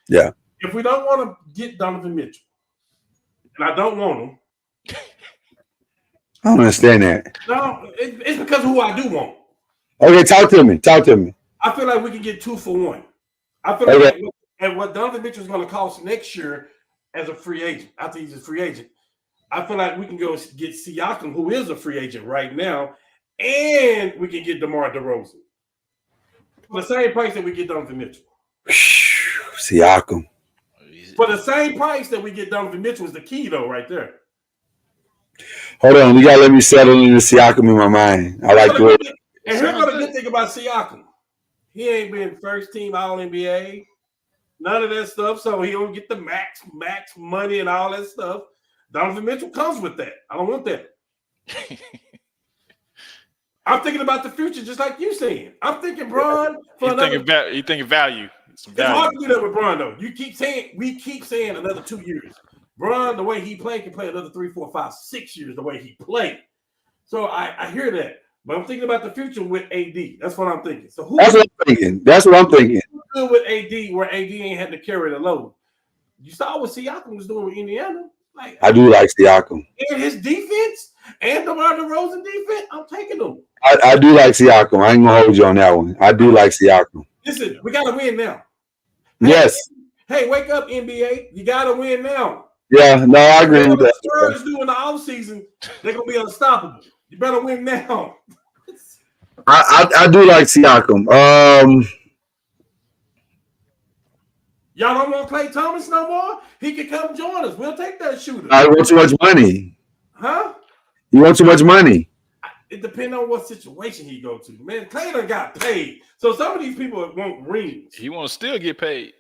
Yeah. If we don't want to get Donovan Mitchell, and I don't want him. I don't understand that. No, it's because of who I do want. Okay, talk to me. I feel like we can get 2 for 1. I feel like and what Donovan Mitchell is going to cost next year as a free agent, after he's a free agent, I feel like we can go get Siakam, who is a free agent right now, and we can get DeMar DeRozan for the same price that we get Donovan Mitchell. Siakam. For the same price that we get Donovan Mitchell is the key, though, right there. Hold on, you gotta let me settle into Siakam in my mind. I like the way. And here's the good thing about Siakam. He ain't been first team All NBA, none of that stuff. So he don't get the max money and all that stuff. Donovan Mitchell comes with that. I don't want that. I'm thinking about the future, just like you saying. I'm thinking Bron. You thinking value. It's hard to do that with Bron, though. We keep saying another 2 years. Bron, the way he played, can play another 3, 4, 5, 6 years the way he played. So I hear that. But I'm thinking about the future with AD. That's what I'm thinking. So That's what I'm thinking. Who's good with AD where AD ain't had to carry the load? You saw what Siakam was doing with Indiana. Like, I do like Siakam. And his defense and DeMar DeRozan defense, I'm taking them. I do like Siakam. I ain't gonna hold you on that one. I do like Siakam. Listen, we gotta win now. Yes. Hey, wake up, NBA. You gotta win now. Yeah, no, I agree with that. What the Spurs do in the offseason, they're gonna be unstoppable. You better win now. I do like Siakam. Y'all don't want Klay Thomas no more? He can come join us. We'll take that shooter. I want too much money. Huh? You want too much money? It depends on what situation he go to. Man, Klay done got paid. So some of these people want rings. He want to still get paid.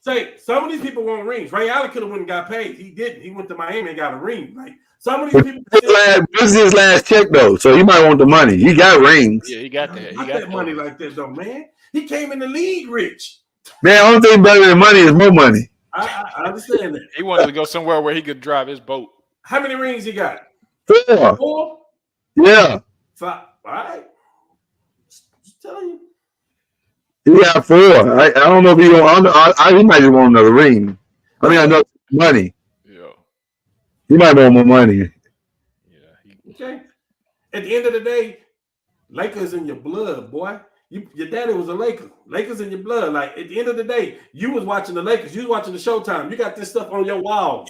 Say, some of these people want rings. Ray Allen could have went and got paid. He didn't. He went to Miami and got a ring. Like some of these people. This is his last check though, so he might want the money. He got rings. Yeah, he got that. He got that money like that though, man. He came in the league rich. Man, only thing better than money is more money. I understand that. He wanted to go somewhere where he could drive his boat. How many rings he got? 4. 4? Yeah. 5. All right. Just telling you. He got 4. I don't know if he he might just want another ring. I mean, I know money. Yeah. He might want more money. Yeah. Okay. At the end of the day, Lakers in your blood, boy. Your daddy was a Laker. Lakers in your blood. Like at the end of the day, you was watching the Lakers. You was watching the Showtime. You got this stuff on your walls.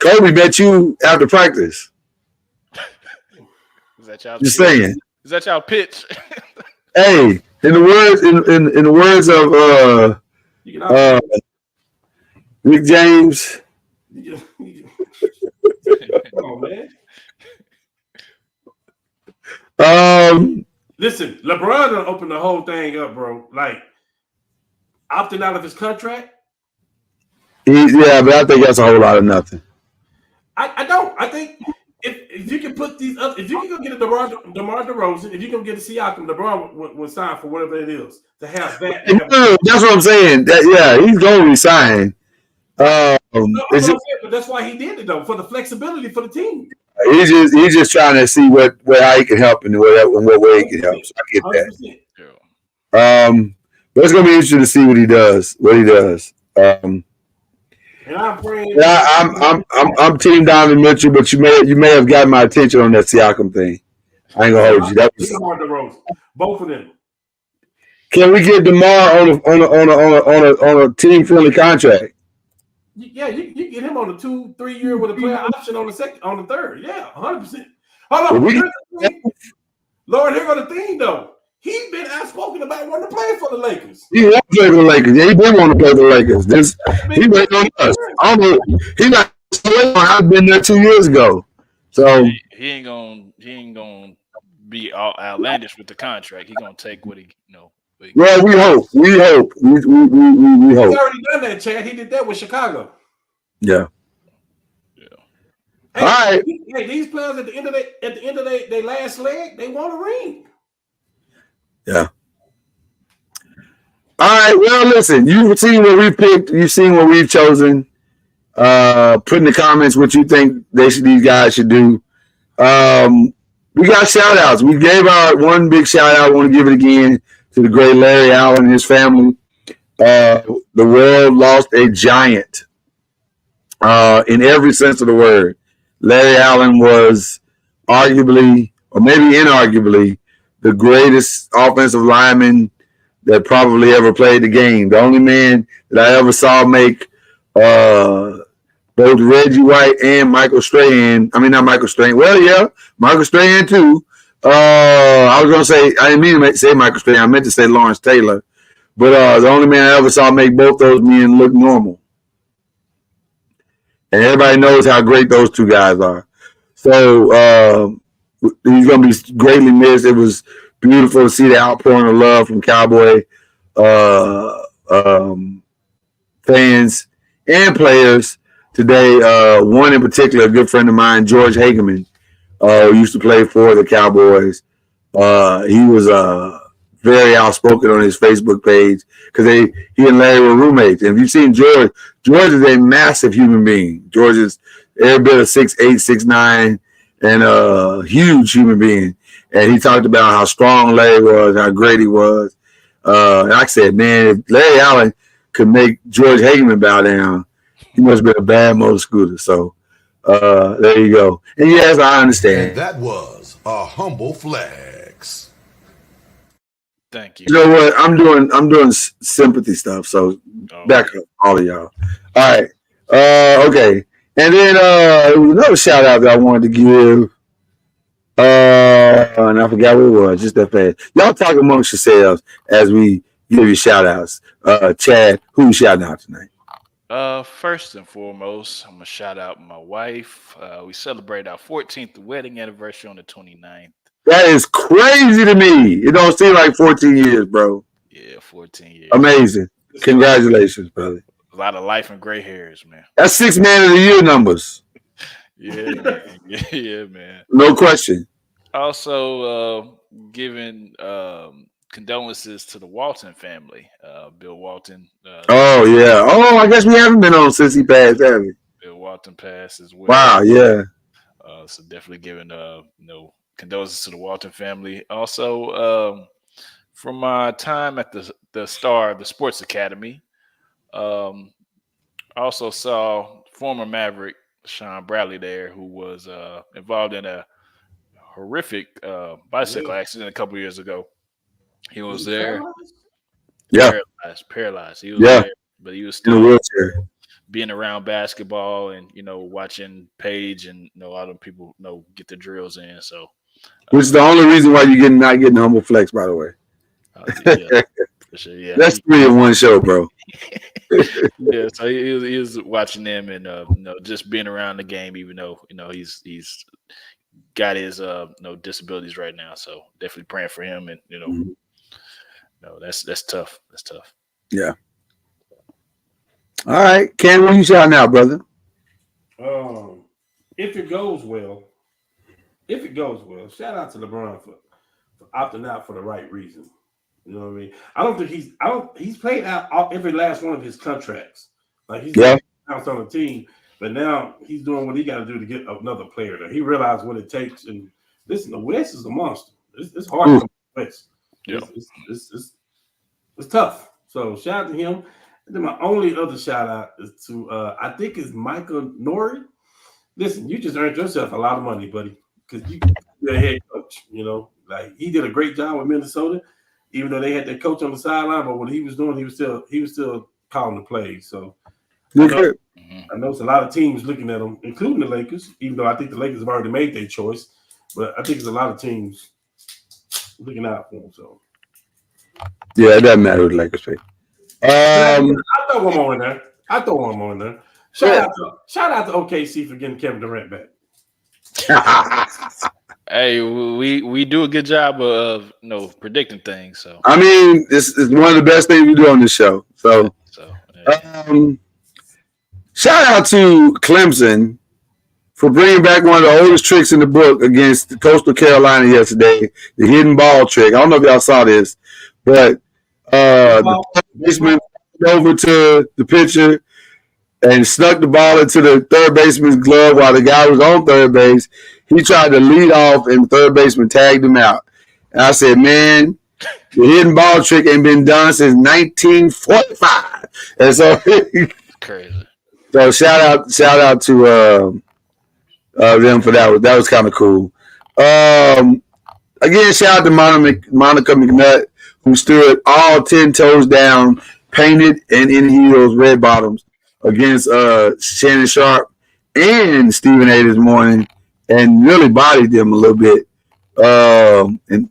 Kobe bet you after practice. Is that y'all? Just saying. Is that y'all pitch? Hey, in the words of Rick James. Come on, man. Listen, LeBron done opened the whole thing up, bro. Like opting out of his contract. Yeah, but I think that's a whole lot of nothing. I don't. I think if you can put these up, if you can go get a DeMar DeRozan, if you can get a Siakam, LeBron would sign for whatever it is to have that. That's what I'm saying. He's going to resign. But that's why he did it though, for the flexibility for the team. He's just trying to see how he can help and what way he can help. So I get that. 100%. But it's gonna be interesting to see what he does. And I'm praying. I'm Team Donovan Mitchell, but you may have gotten my attention on that Siakam thing. I ain't gonna hold you. That was both of them. Can we get DeMar on a team friendly contract? Yeah, you get him on a 2-3 year with a player option on the third. Yeah, 100%. Hold on. Lord, here go the thing though. He's been outspoken about wanting to play for the Lakers. He wants to play for the Lakers. Yeah, he been wanting to play for the Lakers. He waiting on us. I don't know. He not. I've been there 2 years ago. So he ain't gonna be all outlandish with the contract. He gonna take what he Well, we hope. We hope. We hope. He's already done that, Chad. He did that with Chicago. Yeah. Hey, all right. Hey, these players at the end of their last leg, they want a ring. Yeah. All right. Well, listen. You've seen what we picked. You've seen what we've chosen. Put in the comments what you think these guys should do. We got shout outs. We gave our one big shout out. I want to give it again to the great Larry Allen and his family. The world lost a giant in every sense of the word. Larry Allen was arguably, or maybe inarguably, the greatest offensive lineman that probably ever played the game. The only man that I ever saw make both Reggie White and Michael Strahan. I mean, not Michael Strahan. Well, yeah, Michael Strahan too. I was going to say, I didn't mean to say Michael Strahan. I meant to say Lawrence Taylor. But the only man I ever saw make both those men look normal. And everybody knows how great those two guys are. So he's going to be greatly missed. It was beautiful to see the outpouring of love from Cowboy fans and players today. One in particular, a good friend of mine, George Hageman, who used to play for the Cowboys. He was very outspoken on his Facebook page because he and Larry were roommates. And if you've seen George is a massive human being. George is every bit of 6'8", 6'9", and a huge human being. And he talked about how strong Larry was, how great he was. And I said, man, if Larry Allen could make George Hageman bow down, he must have been a bad motor scooter. So there you go. And yes, I understand. And that was a humble flex. Thank you. You know what? I'm doing sympathy stuff. So back up, all of y'all. All right. Okay. And then there was another shout out that I wanted to give. And I forgot what it was. Just that fast. Y'all talk amongst yourselves as we give you shout outs. Chad, who you shouting out tonight? First and foremost, I'm gonna shout out my wife. We celebrate our 14th wedding anniversary on the 29th. That is crazy to me. It don't seem like 14 years, bro. Yeah, 14 years. Amazing. Congratulations, brother. A lot of life and gray hairs, man. That's 6 man of the year numbers. Yeah, man. Yeah, man. No question. Also, giving condolences to the Walton family. Bill Walton. Oh, yeah. Oh, I guess we haven't been on since he passed, have we? Bill Walton passed as well. Wow, yeah. So definitely giving condolences to the Walton family. Also, from my time at the Star, the Sports Academy, I also saw former Maverick Sean Bradley there, who was involved in a horrific bicycle accident a couple years ago. He was there. Yeah. Paralyzed. He was Yeah. there, but he was In a still wheelchair. being around basketball and watching Paige and a lot of people get the drills in. So, Which is the only reason why you're not getting humble flex, by the way. yeah, for sure, yeah. That's 3 in one show, bro. Yeah, so he was watching them and just being around the game, even though he's got his disabilities right now. So definitely praying for him, and that's tough. That's tough. Yeah. All right, Ken, what you shouting out, brother? If it goes well, shout out to LeBron for opting out for the right reason. You know what I mean? I don't think he's played out every last one of his contracts. Like he's out on the team, but now he's doing what he got to do to get another player there. He realized what it takes. And listen, the West is a monster. It's hard to come to the West. Yeah. It's tough. So shout out to him. And then my only other shout out is to I think it's Michael Norrie. Listen, you just earned yourself a lot of money, buddy, because you're a head coach. Like he did a great job with Minnesota, even though they had their coach on the sideline. But what he was doing, he was still calling the plays. So I know it's a lot of teams looking at him, including the Lakers. Even though I think the Lakers have already made their choice, but I think there's a lot of teams looking out for him. So yeah, it doesn't matter with the Lakers pick. I throw one more in there. Shout out to OKC for getting Kevin Durant back. Hey, we do a good job of predicting things. So I mean, this is one of the best things we do on this show. So shout out to Clemson for bringing back one of the oldest tricks in the book against Coastal Carolina yesterday, the hidden ball trick. I don't know if y'all saw this, but the baseman over to the pitcher and snuck the ball into the third baseman's glove while the guy was on third base. He tried to lead off, and the third baseman tagged him out. And I said, man, the hidden ball trick ain't been done since 1945. And so crazy. So shout out to them for that. That was kind of cool. Again, shout out to Monica McNutt, who stood all 10 toes down, painted and in heels, red bottoms, against Shannon Sharp and Stephen A. this morning, and really bodied them a little bit, and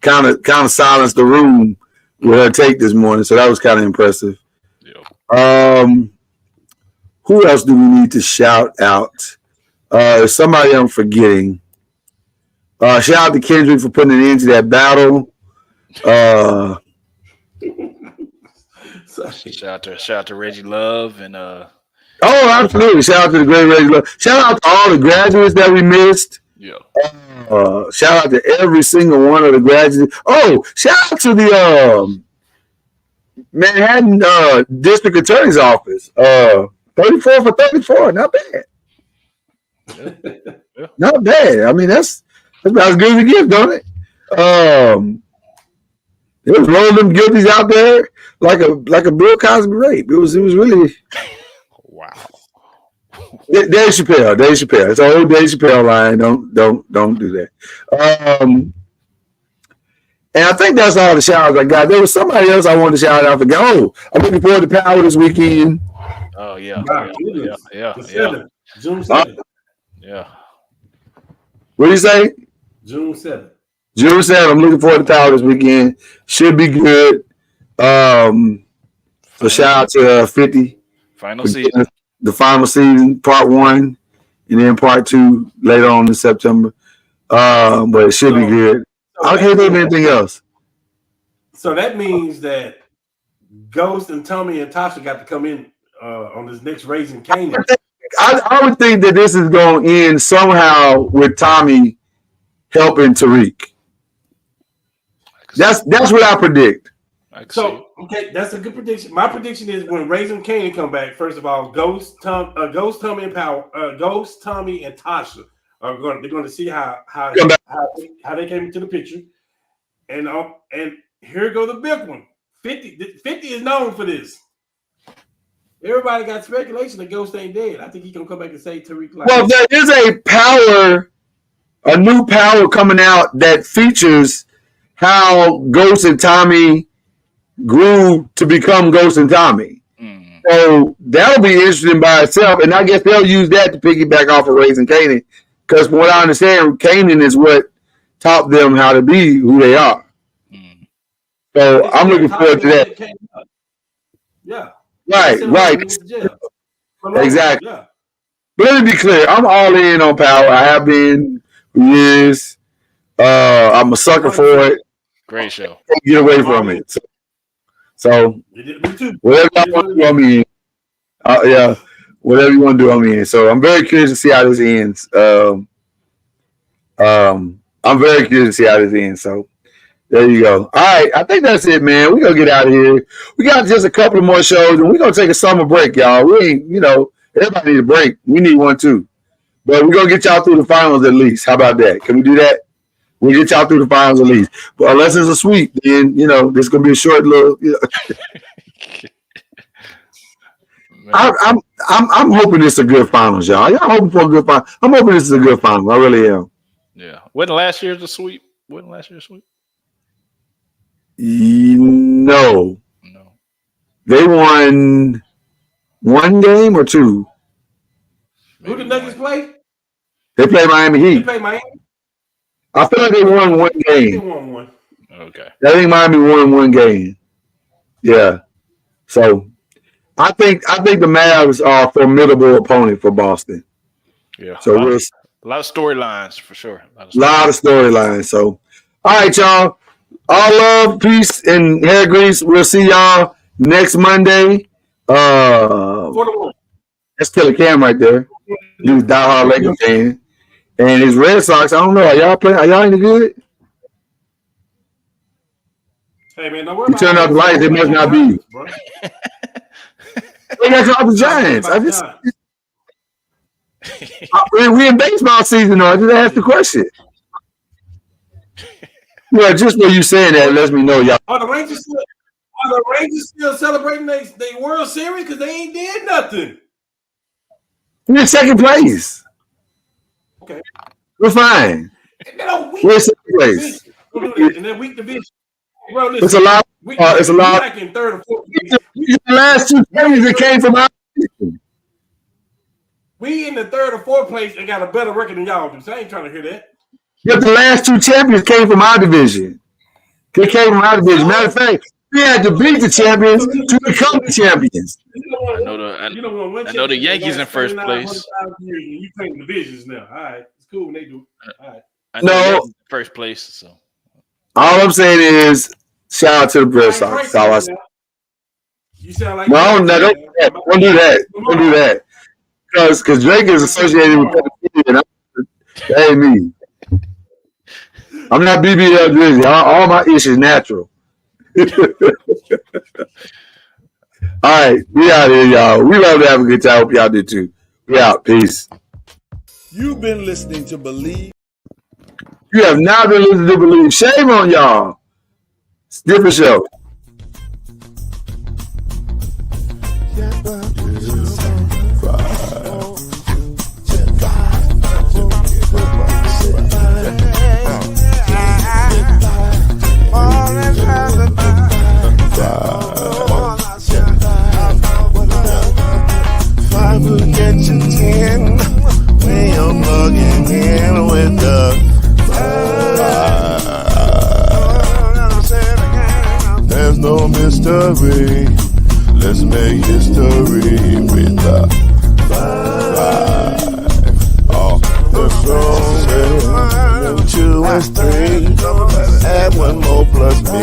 kind of silenced the room with her take this morning, so that was kind of impressive. Yep. Who else do we need to shout out? Somebody I'm forgetting. Shout out to Kendrick for putting an end to that battle. Shout out to Reggie Love and Oh, absolutely. Shout out to the great Reggie Love. Shout out to all the graduates that we missed. yeah. Shout out to every single one of the graduates. Oh, shout out to the Manhattan District Attorney's Office. 34 for 34. Not bad. Yeah. Not bad. I mean, that's about as good as it gets, don't it? It was rolling them guilties out there like a Bill Cosby rape. It was really Wow. Dave Chappelle. It's an old Dave Chappelle line. Don't do that. And I think that's all the shout outs I got. There was somebody else I wanted to shout out. I forgot. Oh, I'm looking forward to Power this weekend. Oh yeah. Yeah. June 7th. Yeah. What do you say? June 7th. June 7th. I'm looking forward to Power this weekend. Should be good. So shout out to 50. Final season. The final season, part 1, and then part 2 later on in September. But it should be good. I can't think of anything else. So that means that Ghost and Tommy and Tasha got to come in on this next Raising Kanan. I would think that this is going to end somehow with Tommy helping Tariq. That's what I predict. So okay, that's a good prediction. My prediction is when Raising Kanan come back. First of all, Ghost, Tommy, and Ghost, Tommy, and Tasha are going. They're going to see how they came into the picture, and here go the big one. 50 is known for this. Everybody got speculation that Ghost ain't dead. I think he's gonna come back and say Tariq. Well, there is a new power coming out that features how Ghost and Tommy grew to become Ghost and Tommy. Mm. So that'll be interesting by itself, and I guess they'll use that to piggyback off of Raising Kanan, because from what I understand, Kanan is what taught them how to be who they are. Mm. So I'm looking forward to that. Yeah. Right. Exactly. Yeah. But let me be clear, I'm all in on Power. I have been for years. I'm a sucker for it. Great show. Can't get away from it. So whatever you want to do, I'm in. Yeah, whatever you want to do, I'm in. So I'm very curious to see how this ends. I'm very curious to see how this ends. So there you go. All right, I think that's it, man. We're gonna get out of here. We got just a couple of more shows, and we're gonna take a summer break, y'all. We ain't, everybody need a break. We need one too. But we're gonna get y'all through the finals at least. How about that? Can we do that? We'll get y'all through the finals at least. But unless it's a sweep, then this is gonna be a short little. I'm hoping it's a good finals, y'all. Y'all hoping for a good final. I'm hoping this is a good final. I really am. Yeah. Wasn't last year's a sweep? No. They won one game or two. Who did Nuggets play? They played Miami Heat. They played Miami. I feel like they won one game. They won one. Okay. I think Miami won one game. Yeah. So I think the Mavs are a formidable opponent for Boston. Yeah. So a lot of storylines for sure. A lot of storylines. So all right, y'all. All love, peace, and hair grease. We'll see y'all next Monday. That's Killer Cam right there. He's a diehard Lakers fan. And his Red Sox, I don't know. Are y'all playing? Are y'all any good? Hey man, don't worry you turn out the lights, it must not be. They got y'all the Giants. We in baseball season though. I just asked the question. Yeah, just where you saying that lets me know y'all. Are the Rangers still celebrating their World Series because they ain't did nothing? We're in second place. Okay. We're fine. We're in second place. In that weak division. Bro, listen, it's a lot. It's a lot. Back in third or fourth. The last two games that came from our division. We in the third or fourth place and got a better record than y'all do. So I ain't trying to hear that. But the last two champions came from our division. They came from our division. Matter of fact, We had to beat the champions to become the champions. I know the Yankees in first place. You playing divisions now. All right, it's cool when they do. All right. I know the Yankees in first place. So all I'm saying is, shout out to the Red Sox. That's all I say. You sound like don't do that. Don't do that. Because Drake is associated with that, and that ain't me. I'm not BBL Drizzy. All my issues natural. All right, we out here, y'all. We love to have a good time. Hope y'all did too. We out. Peace. You've been listening to Believe. You have not been listening to Believe. Shame on y'all. It's a different show. When you're plugging in with the there's no mystery. Let's make history with the the strongest. 2 and 3. Add 1 more plus me.